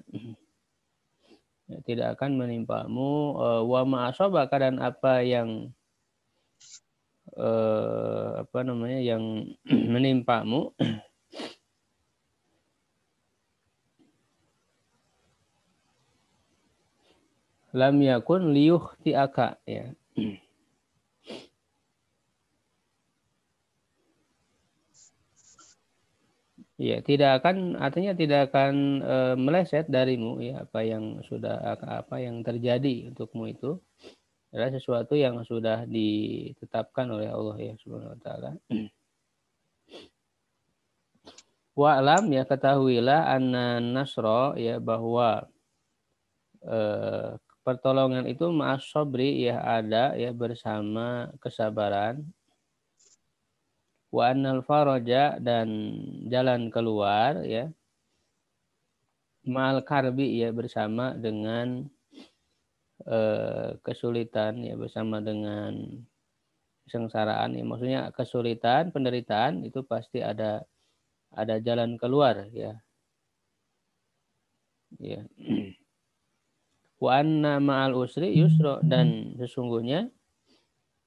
Ya, tidak akan menimpamu. Wa ma'asabaka, dan apa yang yang menimpamu, lam yakun liyukhti'aka, ya. Ya, tidak akan, artinya tidak akan meleset darimu, ya, apa yang terjadi untukmu itu adalah sesuatu yang sudah ditetapkan oleh Allah, ya, Subhanahu wa taala. Wa'lam, ya, ketahuilah anna nasra, ya, bahwa pertolongan itu ma'as sabri, ya, ada, ya, bersama kesabaran. Wa annal faraja, dan jalan keluar, ya, ma'al karbi, ya, bersama dengan kesulitan, ya, bersama dengan kesengsaraan, ya, maksudnya kesulitan, penderitaan itu pasti ada jalan keluar, ya. Ya. Wa anna ma'al usri yusra, dan sesungguhnya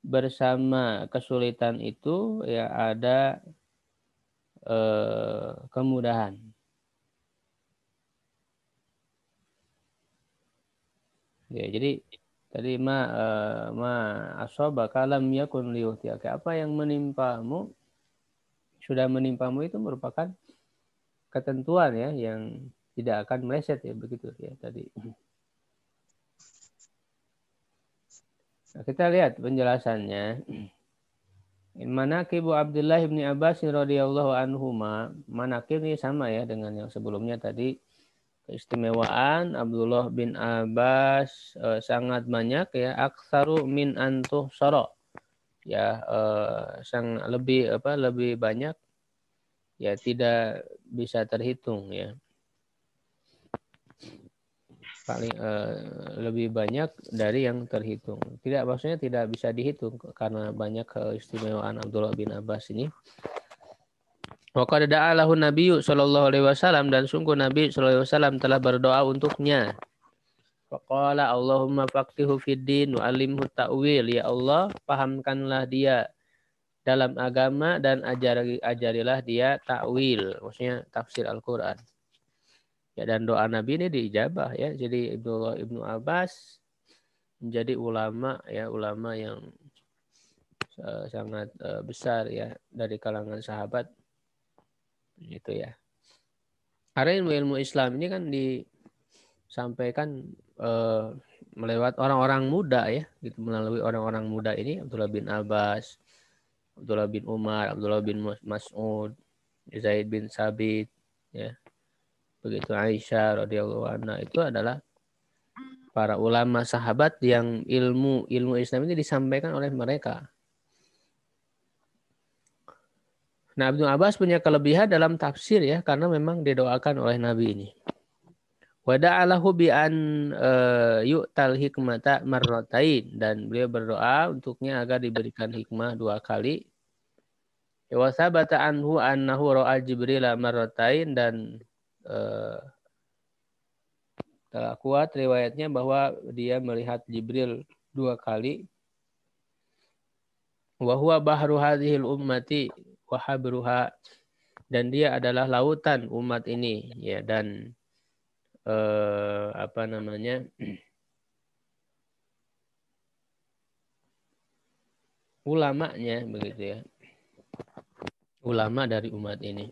bersama kesulitan itu, ya, ada kemudahan. Ya, jadi tadi ma asabaka lam yakun liyuhtiaka, apa yang menimpamu, sudah menimpamu, itu merupakan ketentuan, ya, yang tidak akan meleset, ya, begitu, ya, tadi. Nah, kita lihat penjelasannya. Manaqibu Abdullah bin Abbas radhiyallahu anhuma. Manaqib ini sama, ya, dengan yang sebelumnya tadi. Keistimewaan Abdullah bin Abbas sangat banyak, ya, aktsaru min antuh sara, ya, lebih banyak ya tidak bisa terhitung ya. Paling lebih banyak dari yang terhitung. Tidak, maksudnya tidak bisa dihitung karena banyak keistimewaan Abdullah bin Abbas ini. Wa qad da'alahu Nabiyyu sallallahu alaihi wasallam, dan sungguh Nabi sallallahu alaihi wasallam telah berdoa untuknya. Faqala Allahumma faqihhu fid din wa 'allimhu ta'wil. Ya Allah, pahamkanlah dia dalam agama dan ajarilah dia ta'wil, maksudnya tafsir Al-Qur'an. Ya, dan doa Nabi ini diijabah ya. Jadi Abdullah ibnu Abbas menjadi ulama ya, ulama yang sangat besar ya dari kalangan sahabat gitu ya. Karena ilmu Islam ini kan disampaikan melewat orang-orang muda ya, gitu, melalui orang-orang muda ini, Abdullah bin Abbas, Abdullah bin Umar, Abdullah bin Mas'ud, Zaid bin Sabit ya. Begitu Aisyah radhiyallahu anha, itu adalah para ulama sahabat yang ilmu Islam ini disampaikan oleh mereka. Nah, Ibnu Abbas punya kelebihan dalam tafsir ya, karena memang didoakan oleh Nabi ini. Wa da'alahu bi an yu'tal hikmata marratain, dan beliau berdoa untuknya agar diberikan hikmah 2 kali. Wa sabata anhu annahu ra'a Jibril marratain, dan telah kuat riwayatnya bahwa dia melihat Jibril 2 kali. Wa huwa bahru hadhil ummati wa habruha, dan dia adalah lautan umat ini ya, dan ulamanya begitu ya, ulama dari umat ini.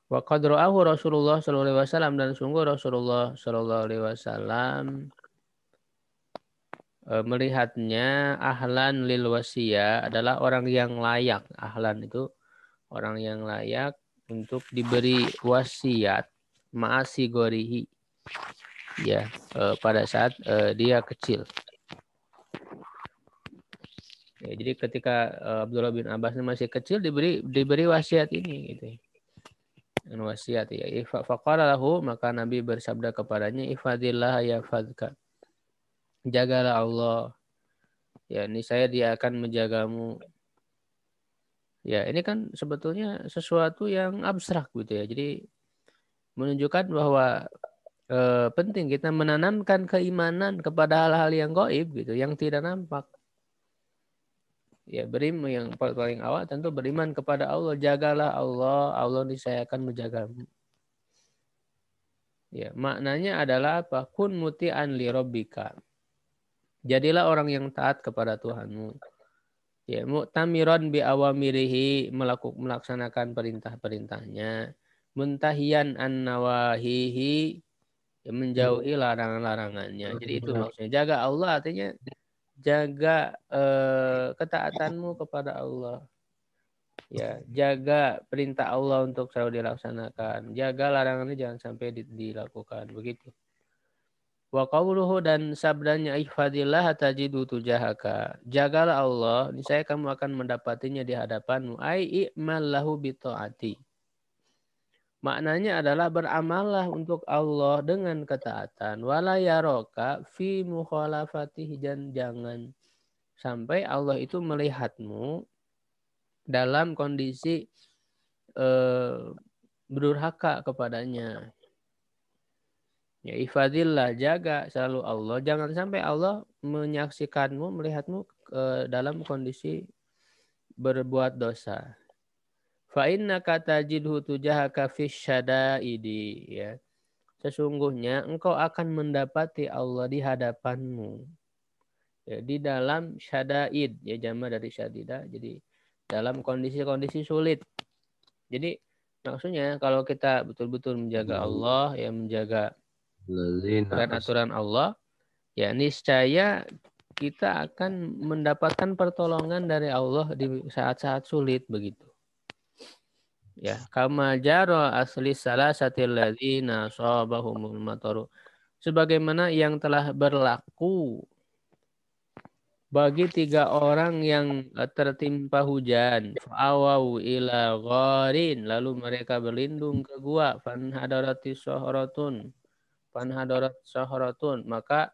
Wa qad ra'ahu Rasulullah sallallahu alaihi wasallam, dan sungguh Rasulullah sallallahu alaihi wasallam melihatnya ahlan lil wasiyah, adalah orang yang layak. Ahlan itu orang yang layak untuk diberi wasiat, ma'asi gorihi ya, pada saat dia kecil. Ya, jadi ketika Abdullah bin Abbas masih kecil diberi wasiat ini gitu. Wasiat ya. Faqala lahu, maka Nabi bersabda kepadanya, ifadillah yafadka. Jagalah Allah. Ya, niscaya dia akan menjagamu. Ya, ini kan sebetulnya sesuatu yang abstrak gitu ya. Jadi menunjukkan bahwa penting kita menanamkan keimanan kepada hal-hal yang gaib gitu, yang tidak nampak. Ya, beriman yang paling awal tentu beriman kepada Allah. Jagalah Allah, Allah niscaya akan menjagamu. Ya, maknanya adalah apa? Kun muti'an li rabbika. Jadilah orang yang taat kepada Tuhanmu. Ya, mu'tamiran bi awamirihi, melaksanakan perintah-perintahnya. Muntahiyan an nawahihi, ya, menjauhi larangan-larangannya. Jadi itu maksudnya jaga Allah, artinya jaga ketaatanmu kepada Allah. Ya, jaga perintah Allah untuk selalu dilaksanakan. Jaga larangannya jangan sampai dilakukan. Begitu. Wa qawluhu, dan sabdanya, ihfadillah tajidu tujahaka. Jagalah Allah, niscaya kamu akan mendapatinya di hadapanmu. Ai i'mal lahu bi ta'ati. Maknanya adalah beramallah untuk Allah dengan ketaatan. Wala yaraka fi mukhalafatihi, dan jangan sampai Allah itu melihatmu dalam kondisi berdurhaka kepadanya. Ya, ifadillah, jaga selalu Allah. Jangan sampai Allah menyaksikanmu, melihatmu dalam kondisi berbuat dosa. Fa innaka tajidhu tujahaka fisyadaidi, ya. Sesungguhnya engkau akan mendapati Allah di hadapanmu. Ya, di dalam syadaid, ya, jama dari syadidah. Jadi dalam kondisi-kondisi sulit. Jadi maksudnya kalau kita betul-betul menjaga Allah, ya, menjaga aturan Allah, ya, niscaya kita akan mendapatkan pertolongan dari Allah di saat-saat sulit begitu. Ya, kama jara asli salasatil ladzina sabahumul mataru, sebagaimana yang telah berlaku bagi 3 orang yang tertimpa hujan, fa'awau ila gharin, lalu mereka berlindung ke gua, fanhadarati sahratun, maka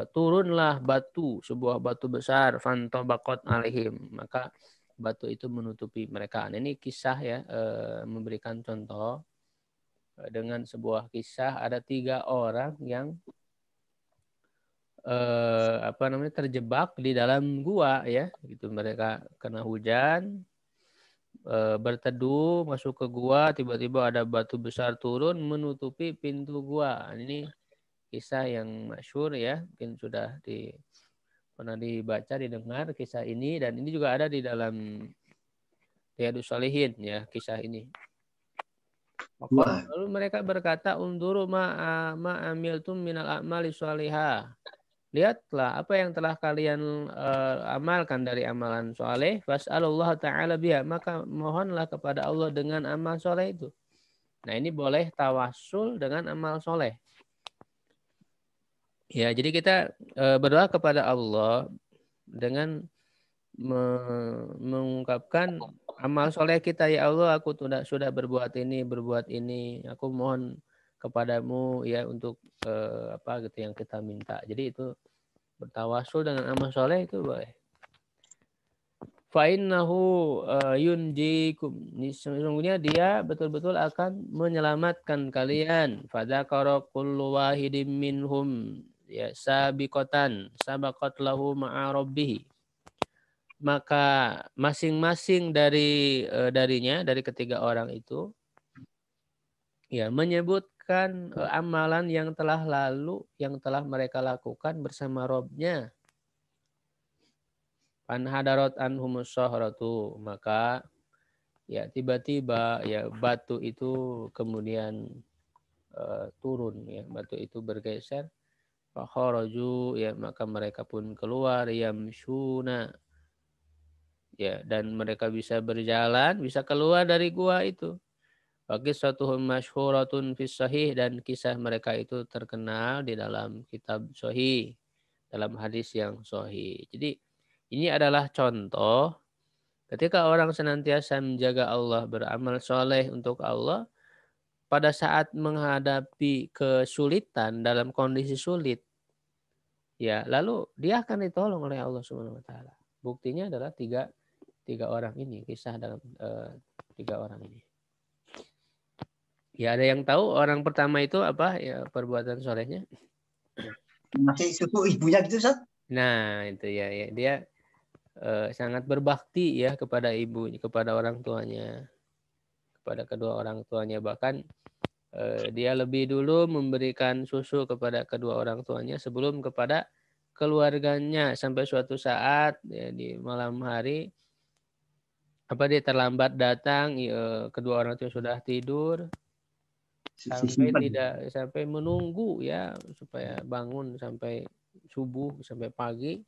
turunlah batu, sebuah batu besar, fantobakot alaihim, maka batu itu menutupi mereka. Nah, ini kisah ya, memberikan contoh dengan sebuah kisah ada 3 orang yang terjebak di dalam gua ya, gitu. Mereka kena hujan, berteduh masuk ke gua, tiba-tiba ada batu besar turun menutupi pintu gua. Ini kisah yang masyhur ya, mungkin sudah pernah dibaca, didengar kisah ini, dan ini juga ada di dalam Riyadhus Shalihin ya, kisah ini. Lalu mereka berkata, unduru ma'amiltum minal a'mali sholihah. Lihatlah apa yang telah kalian amalkan dari amalan soleh. Fas'alullah ta'ala biha. Maka mohonlah kepada Allah dengan amal soleh itu. Nah, ini boleh tawassul dengan amal soleh. Ya, jadi kita berdoa kepada Allah dengan mengungkapkan amal soleh kita. Ya Allah, aku sudah berbuat ini. Aku mohon kepadamu ya untuk apa gitu yang kita minta. Jadi itu bertawasul dengan amal soleh itu boleh. Fa'innahu yunjikum. Sesungguhnya dia betul-betul akan menyelamatkan kalian. Fadzakara kullu wahidin minhum ya sabaqat lahu ma'a rabbih. Maka masing-masing darinya, dari ketiga orang itu ya menyebutkan amalan yang telah lalu, yang telah mereka lakukan bersama Robnya. Panhadarat anhumus sahratu, maka ya tiba-tiba ya batu itu kemudian turun ya, batu itu bergeser. Fakharaju ya, maka mereka pun keluar yamshuna ya, dan mereka bisa berjalan, bisa keluar dari gua itu. Qissatuhum masyhuratun fis sahih, dan kisah mereka itu terkenal di dalam kitab sahih, dalam hadis yang sahih. Jadi ini adalah contoh ketika orang senantiasa menjaga Allah, beramal soleh untuk Allah, pada saat menghadapi kesulitan, dalam kondisi sulit, ya lalu dia akan ditolong oleh Allah Subhanahu Wa Taala. Buktinya adalah tiga orang ini, kisah dalam 3 orang ini. Ya, ada yang tahu orang pertama itu apa ya perbuatan solehnya? Masih suku ibunya gitu, Ustaz? Nah, itu ya, dia sangat berbakti ya kepada ibunya, kepada orang tuanya, kepada kedua orang tuanya. Bahkan dia lebih dulu memberikan susu kepada kedua orang tuanya sebelum kepada keluarganya, sampai suatu saat ya, di malam hari dia terlambat datang, kedua orang tua sudah tidur, sampai menunggu ya supaya bangun sampai subuh, sampai pagi.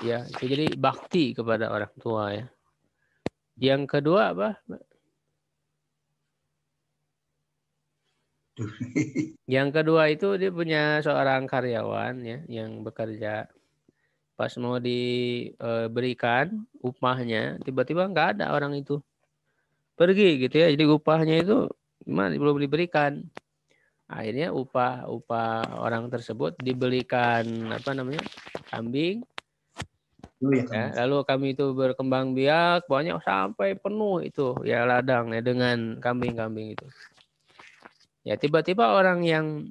Ya, itu jadi bakti kepada orang tua ya. Yang kedua apa? Yang kedua itu dia punya seorang karyawan ya yang bekerja. Pas mau diberikan upahnya, tiba-tiba nggak ada orang itu. Pergi gitu ya. Jadi upahnya itu belum diberikan. Akhirnya upah orang tersebut dibelikan kambing. Ya, lalu kami itu berkembang biak, banyak sampai penuh itu ya ladang ya dengan kambing-kambing itu. Ya tiba-tiba orang yang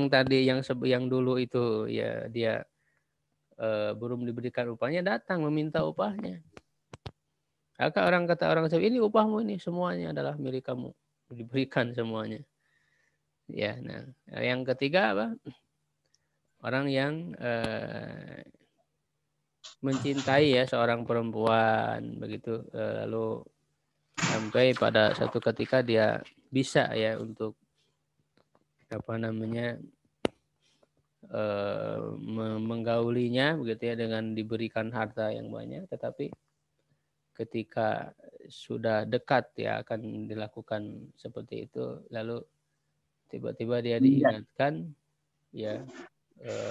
tadi yang dulu itu ya dia belum diberikan upahnya datang meminta upahnya. Kata orang tersebut, ini upahmu, ini semuanya adalah milik kamu, diberikan semuanya. Ya, nah yang ketiga apa? Orang yang mencintai ya seorang perempuan begitu, lalu sampai pada satu ketika dia bisa ya untuk menggaulinya begitu ya dengan diberikan harta yang banyak, tetapi ketika sudah dekat ya akan dilakukan seperti itu, lalu tiba-tiba dia diingatkan ya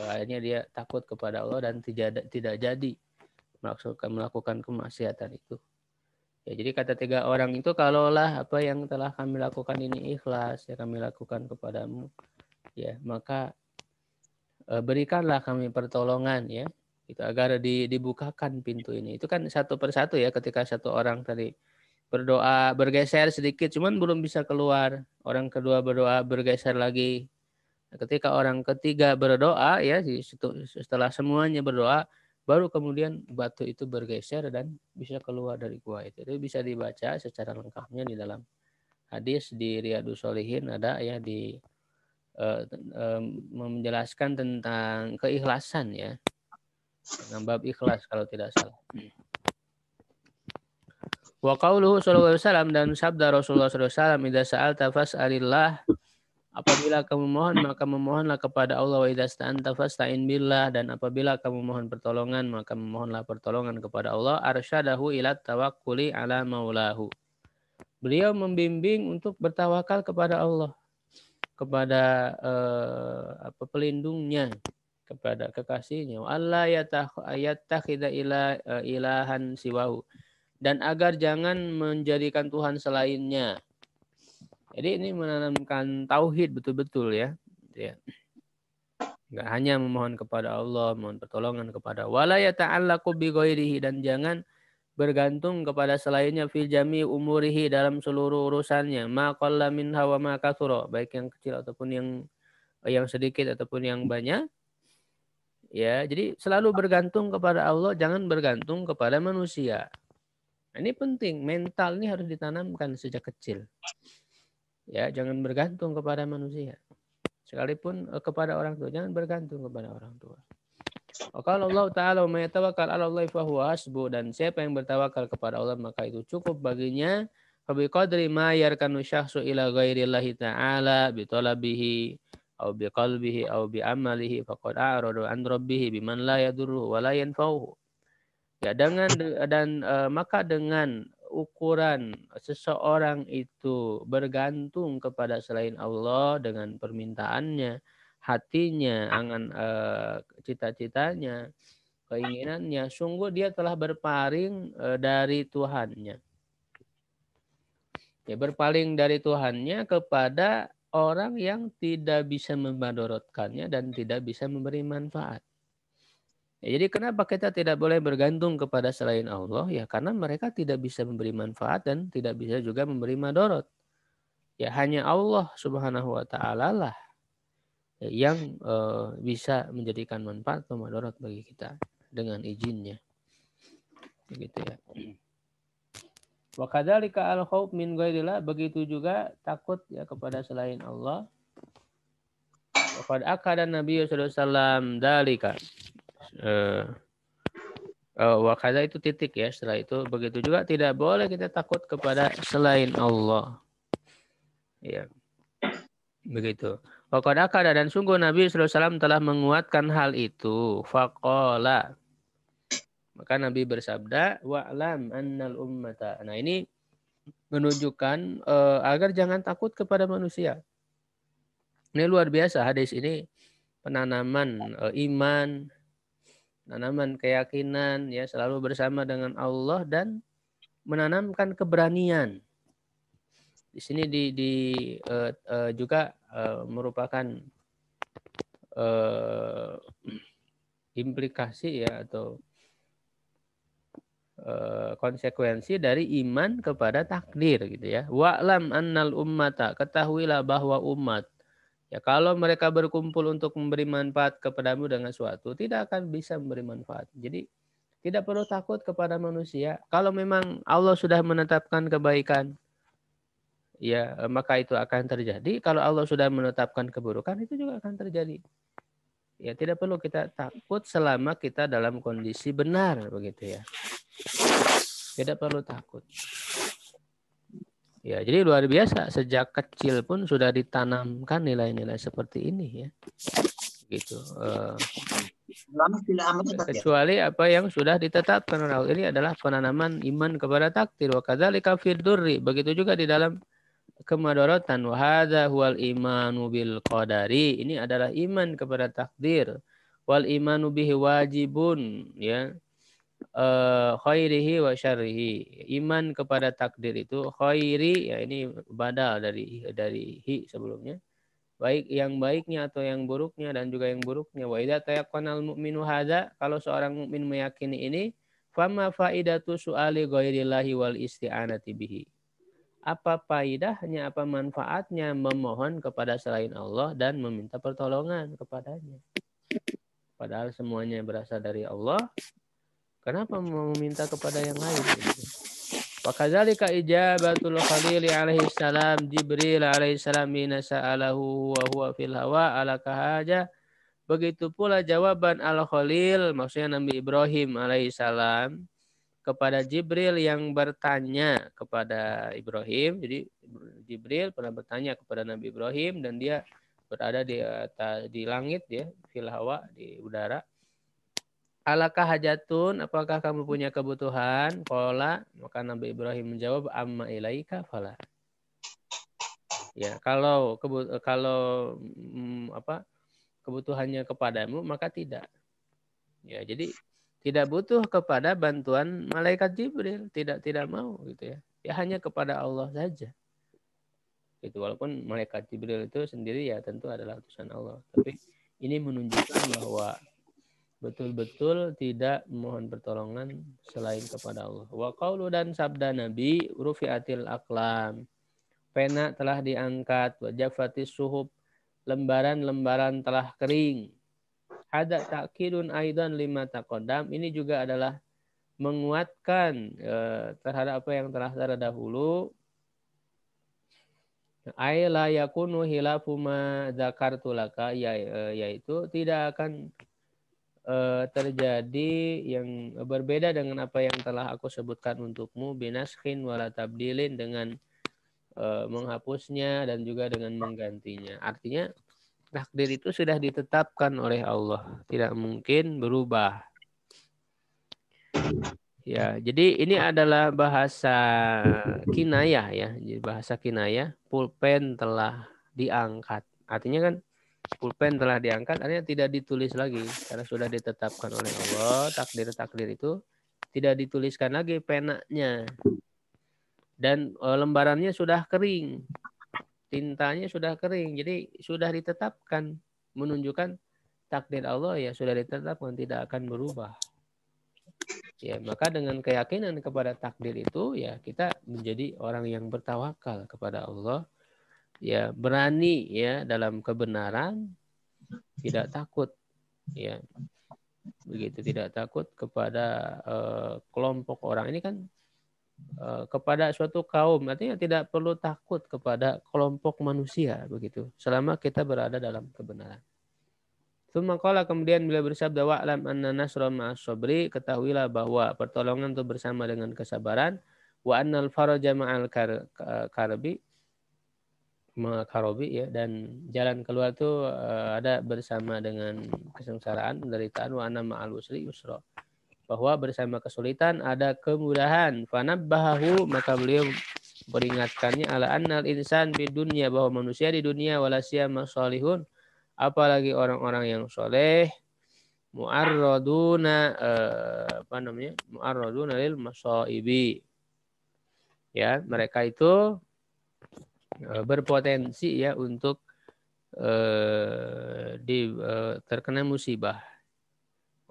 akhirnya dia takut kepada Allah dan tidak jadi melakukan kemaksiatan itu. Ya, jadi kata 3 orang itu, kalaulah apa yang telah kami lakukan ini ikhlas, ya kami lakukan kepadamu, ya maka berikanlah kami pertolongan, ya, itu agar dibukakan pintu ini. Itu kan satu persatu ya, ketika satu orang tadi berdoa bergeser sedikit, cuman belum bisa keluar. Orang kedua berdoa bergeser lagi. Ketika orang ketiga berdoa, ya setelah semuanya berdoa, baru kemudian batu itu bergeser dan bisa keluar dari gua itu. Itu bisa dibaca secara lengkapnya di dalam hadis di Riyadhus Shalihin, ada ya di menjelaskan tentang keikhlasan, ya. Tentang bab ikhlas kalau tidak salah. Wa qauluhu sallallahu alaihi wasallam, dan sabda Rasulullah sallallahu alaihi wasallam, idza sa'alta fas'alillah, apabila kamu mohon maka memohonlah kepada Allah, wa idza sta'anta fasta'in billah, dan apabila kamu mohon pertolongan maka memohonlah pertolongan kepada Allah. Arsyadahu ila tawakkuli ala maulahu. Beliau membimbing untuk bertawakal kepada Allah, kepada pelindungnya, kepada kekasihnya. Allah yattakhidha ilahan siwahu, dan agar jangan menjadikan Tuhan selainnya. Jadi ini menanamkan tauhid betul-betul, ya. Enggak hanya memohon kepada Allah, mohon pertolongan kepada wala yata'allaqu bi ghairihi, dan jangan bergantung kepada selainnya fil jami umurihi, dalam seluruh urusannya, ma qalla minha wa ma katsura, baik yang kecil ataupun yang sedikit ataupun yang banyak. Ya, jadi selalu bergantung kepada Allah, jangan bergantung kepada manusia. Ini penting, mental ini harus ditanamkan sejak kecil. Ya, jangan bergantung kepada manusia. Sekalipun kepada orang tua, jangan bergantung kepada orang tua. Qala Allah Ta'ala, wa may yatawakkal 'ala Allahi fa huwa hasbuh, dan siapa yang bertawakal kepada Allah maka itu cukup baginya. Fa bi qadri ma yarkanu syakhsu ila ghairillahi ta'ala bi talabihi aw bi qalbihi aw bi amalihi faqad a'rada an rabbih biman la yadurruhu wa la yanfa'uhu. Ya, maka dengan ukuran seseorang itu bergantung kepada selain Allah dengan permintaannya, hatinya, cita-citanya, keinginannya, sungguh dia telah berpaling dari Tuhannya. Ya, berpaling dari Tuhannya kepada orang yang tidak bisa memadorotkannya dan tidak bisa memberi manfaat. Ya, jadi kenapa kita tidak boleh bergantung kepada selain Allah? Ya karena mereka tidak bisa memberi manfaat dan tidak bisa juga memberi madorot. Ya hanya Allah Subhanahu wa Ta'ala lah yang bisa menjadikan manfaat atau madorot bagi kita dengan izinnya. Begitu ya. Wa kadzalika al-khauf min ghairillah, begitu juga takut ya kepada selain Allah. Wa qad akada Nabi sallallahu alaihi wasallam dalika. Wakada itu titik ya. Setelah itu begitu juga tidak boleh kita takut kepada selain Allah. Ya, begitu. Wakada dan sungguh Nabi SAW telah menguatkan hal itu. Faqala, maka Nabi bersabda, wa'lam annal ummata. Nah ini menunjukkan agar jangan takut kepada manusia. Ini luar biasa hadis ini, penanaman iman, menanamkan keyakinan, ya selalu bersama dengan Allah, dan menanamkan keberanian. Di sini juga merupakan implikasi ya atau konsekuensi dari iman kepada takdir gitu ya. Wa'lam annal ummata, ketahuilah bahwa umat, ya kalau mereka berkumpul untuk memberi manfaat kepadamu dengan suatu, tidak akan bisa memberi manfaat. Jadi tidak perlu takut kepada manusia. Kalau memang Allah sudah menetapkan kebaikan, ya maka itu akan terjadi. Kalau Allah sudah menetapkan keburukan, itu juga akan terjadi. Ya tidak perlu kita takut selama kita dalam kondisi benar, begitu ya. Tidak perlu takut. Ya, jadi luar biasa, sejak kecil pun sudah ditanamkan nilai-nilai seperti ini ya. Gitu. Kecuali apa yang sudah ditetapkan oleh Allah. Ini adalah penanaman iman kepada takdir. Wa kadzalika fid durri, begitu juga di dalam kemadaratan. Wa hadza huwal imanu bil qadari. Ini adalah iman kepada takdir. Wal imanu bihi wajibun, ya. Khairihi wa syarrihi. Iman kepada takdir itu khairi, ya ini badal dari hi sebelumnya. Baik yang baiknya atau yang buruknya dan juga yang buruknya. Wa idza tayaqqanal mu'minu hadza, kalau seorang mukmin meyakini ini, fama faidatu su'ali ghairillahi wal isti'anati bihi. Apa faidahnya, apa manfaatnya memohon kepada selain Allah dan meminta pertolongan kepadanya? Padahal semuanya berasal dari Allah. Kenapa meminta kepada yang lain? Wakadzalika ijabatul Khalil alaihi salam Jibril alaihi salam mina sa'alahu wa huwa fil hawa ala kahaja. Begitu pula jawaban Al-Khalil, maksudnya Nabi Ibrahim alaihi salam, kepada Jibril yang bertanya kepada Ibrahim. Jadi Jibril pernah bertanya kepada Nabi Ibrahim dan dia berada di atas, di langit, ya, fil hawa, di udara. Alakah hajatun, apakah kamu punya kebutuhan? Qala, maka Nabi Ibrahim menjawab, amma ilaika fala. Ya, kalau kebutuhannya kepadamu maka tidak. Ya, jadi tidak butuh kepada bantuan malaikat Jibril, tidak mau gitu ya. Ya hanya kepada Allah saja. Itu walaupun malaikat Jibril itu sendiri ya tentu adalah utusan Allah, tapi ini menunjukkan bahwa betul-betul tidak memohon pertolongan selain kepada Allah. Wa qaulu, dan sabda Nabi, rufi'atil aqlam, pena telah diangkat, wa jafatis suhub, lembaran-lembaran telah kering. Hada ta'kidun aidan lima taqaddam, ini juga adalah menguatkan terhadap apa yang telah terdahulu. Ay la yakunu hilafu ma dzakartu laka, yaitu tidak akan terjadi yang berbeda dengan apa yang telah aku sebutkan untukmu, binaskhin wala tabdilin, dengan menghapusnya dan juga dengan menggantinya. Artinya takdir itu sudah ditetapkan oleh Allah, tidak mungkin berubah. Ya, jadi ini adalah bahasa kinayah, ya. Jadi bahasa kinayah, pulpen telah diangkat. Artinya kan pulpen telah diangkat, artinya tidak ditulis lagi karena sudah ditetapkan oleh Allah. Takdir itu tidak dituliskan lagi penanya, dan lembarannya sudah kering, tintanya sudah kering, jadi sudah ditetapkan, menunjukkan takdir Allah ya sudah ditetapkan, tidak akan berubah. Ya, maka dengan keyakinan kepada takdir itu, ya kita menjadi orang yang bertawakal kepada Allah, ya berani ya dalam kebenaran, tidak takut, ya begitu, tidak takut kepada kelompok orang. Ini kan kepada suatu kaum, artinya tidak perlu takut kepada kelompok manusia, begitu, selama kita berada dalam kebenaran. Tsumma qala, kemudian beliau bersabda, wa'lam anna nasra ma'as sabri, ketahuilah bahwa pertolongan itu bersama dengan kesabaran, wa annal faraja ma'al karbi, ya, dan jalan keluar itu ada bersama dengan kesengsaraan, penderitaan, wa anna ma'al usri yusra, bahwa bersama kesulitan ada kemudahan. Fanabbahahu, maka beliau peringatkannya, ala annal insan di dunia, bahwa manusia di dunia, walasiyama sholihun, apalagi orang-orang yang soleh, mu'arraduna mu'arraduna lil masaibi, ya mereka itu berpotensi ya untuk terkena musibah.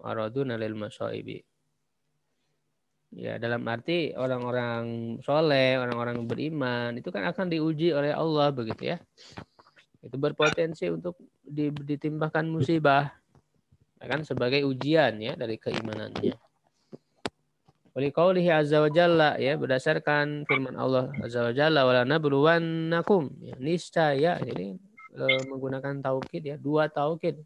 Mu'arraduna lil masaibi, ya dalam arti orang-orang soleh, orang-orang beriman itu kan akan diuji oleh Allah, begitu ya. Itu berpotensi untuk ditimpakan musibah, kan sebagai ujian ya dari keimanannya. Wali qaulihi azza wa jalla, ya berdasarkan firman Allah azza wa jalla, wala nabluwannakum, ya niscaya, jadi menggunakan taukid ya, dua taukid.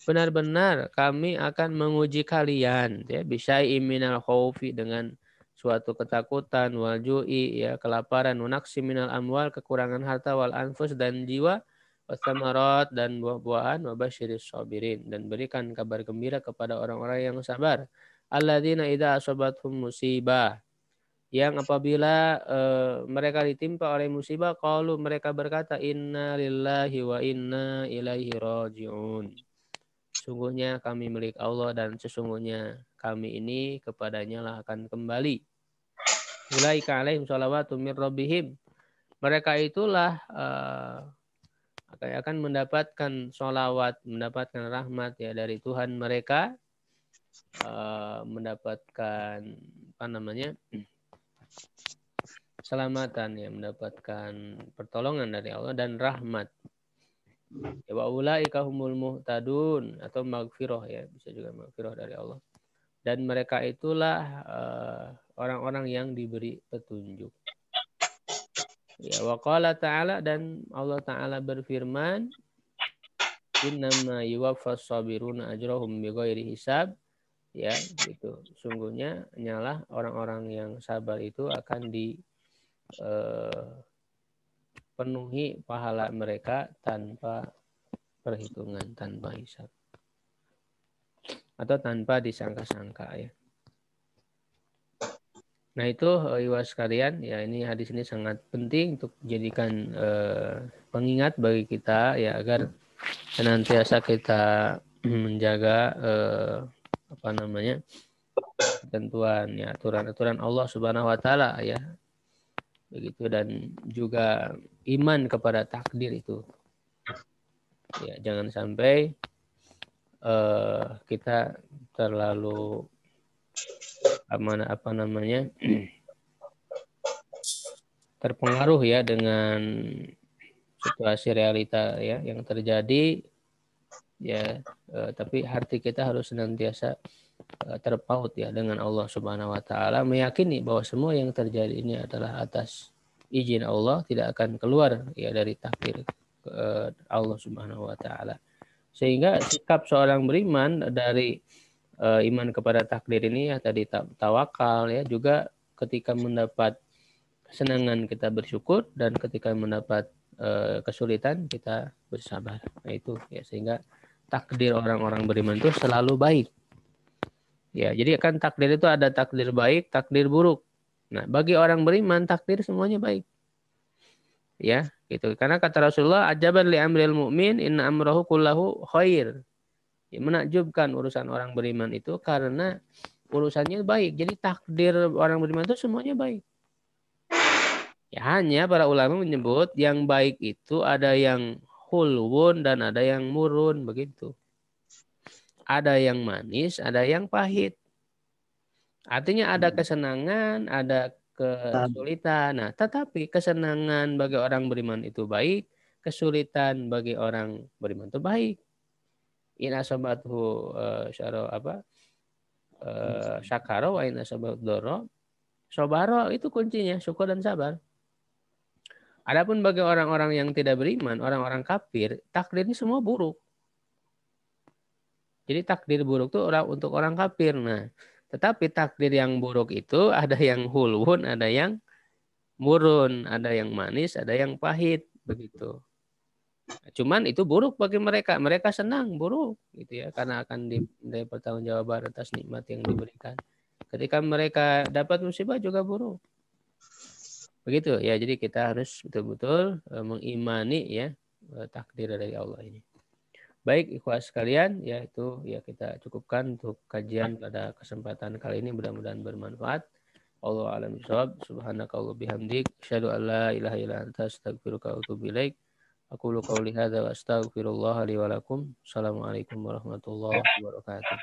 Benar-benar kami akan menguji kalian ya, bisyai'im minal khaufi, dengan suatu ketakutan, wal ju'i ya kelaparan, wa naqsi minal amwal kekurangan harta, wal anfus dan jiwa, wasamarat dan buah-buahan, wa basyiris sabirin dan berikan kabar gembira kepada orang-orang yang sabar. Alladzina idza asabathum musibah, yang apabila mereka ditimpa oleh musibah, qalu mereka berkata, inna lillahi wa inna ilaihi raji'un. Sungguhnya kami milik Allah dan sesungguhnya kami ini kepadanya lah akan kembali. Ulaika alaihim shalawatu min rabbihim. Mereka itulah akan mendapatkan sholawat, mendapatkan rahmat ya dari Tuhan mereka, mendapatkan apa namanya, keselamatan ya, mendapatkan pertolongan dari Allah dan rahmat. Ya, wa ulaika humul muhtadun atau maghfirah ya, bisa juga maghfirah dari Allah. Dan mereka itulah orang-orang yang diberi petunjuk. Ya, wa qala ta'ala, dan Allah Ta'ala berfirman, innama yuwaffas sabiruna ajrahum bighairi hisab. Ya, gitu. Sungguhnya nyalah orang-orang yang sabar itu akan dipenuhi pahala mereka tanpa perhitungan, tanpa hisab. Atau tanpa disangka-sangka ya. Nah itu iwas sekalian, ya ini hadis ini sangat penting untuk dijadikan pengingat bagi kita ya, agar senantiasa kita menjaga apa namanya, ketentuan ya, aturan-aturan Allah Subhanahu wa taala ya. Begitu, dan juga iman kepada takdir itu. Ya, jangan sampai kita terlalu apa namanya terpengaruh ya dengan situasi realita ya yang terjadi ya, tapi hati kita harus senantiasa terpaut ya dengan Allah Subhanahu wa taala, meyakini bahwa semua yang terjadi ini adalah atas izin Allah, tidak akan keluar ya dari takdir Allah Subhanahu wa taala. Sehingga sikap seorang beriman dari iman kepada takdir ini ya tadi tawakal ya, juga ketika mendapat kesenangan kita bersyukur, dan ketika mendapat kesulitan kita bersabar. Nah itu ya, sehingga takdir orang-orang beriman itu selalu baik. Ya, jadi kan takdir itu ada takdir baik, takdir buruk. Nah, bagi orang beriman takdir semuanya baik. Ya, gitu. Karena kata Rasulullah, ajaban li amril mu'min inna amrahu kullahu khair. Ya, menakjubkan urusan orang beriman itu karena urusannya baik. Jadi takdir orang beriman itu semuanya baik. Ya, hanya para ulama menyebut yang baik itu ada yang hulwun dan ada yang murun, begitu. Ada yang manis, ada yang pahit. Artinya ada kesenangan, ada kesulitan. Nah, tetapi kesenangan bagi orang beriman itu baik, kesulitan bagi orang beriman itu baik. In asabathu syakara wa in asabathu dharra sabara, itu kuncinya syukur dan sabar. Adapun bagi orang-orang yang tidak beriman, orang-orang kafir, takdirnya semua buruk. Jadi takdir buruk itu untuk orang kafir. Nah, tetapi takdir yang buruk itu ada yang hulwun, ada yang murun, ada yang manis, ada yang pahit, begitu. Cuman itu buruk bagi mereka. Mereka senang buruk, gitu ya, karena akan dimintai pertanggungjawaban atas nikmat yang diberikan. Ketika mereka dapat musibah juga buruk. Begitu ya, jadi kita harus betul-betul mengimani ya takdir dari Allah ini. Baik ikhwas sekalian, ya itu ya kita cukupkan untuk kajian pada kesempatan kali ini, mudah-mudahan bermanfaat. Allahu a'lam bishawab. Subhanakallah bihamdik, asyhadu an la ilaha illa anta, astaghfiruka wa atubu ilaik. Aqulu qouli hadza wa astaghfirullah li wa lakum. Assalamualaikum warahmatullahi wabarakatuh.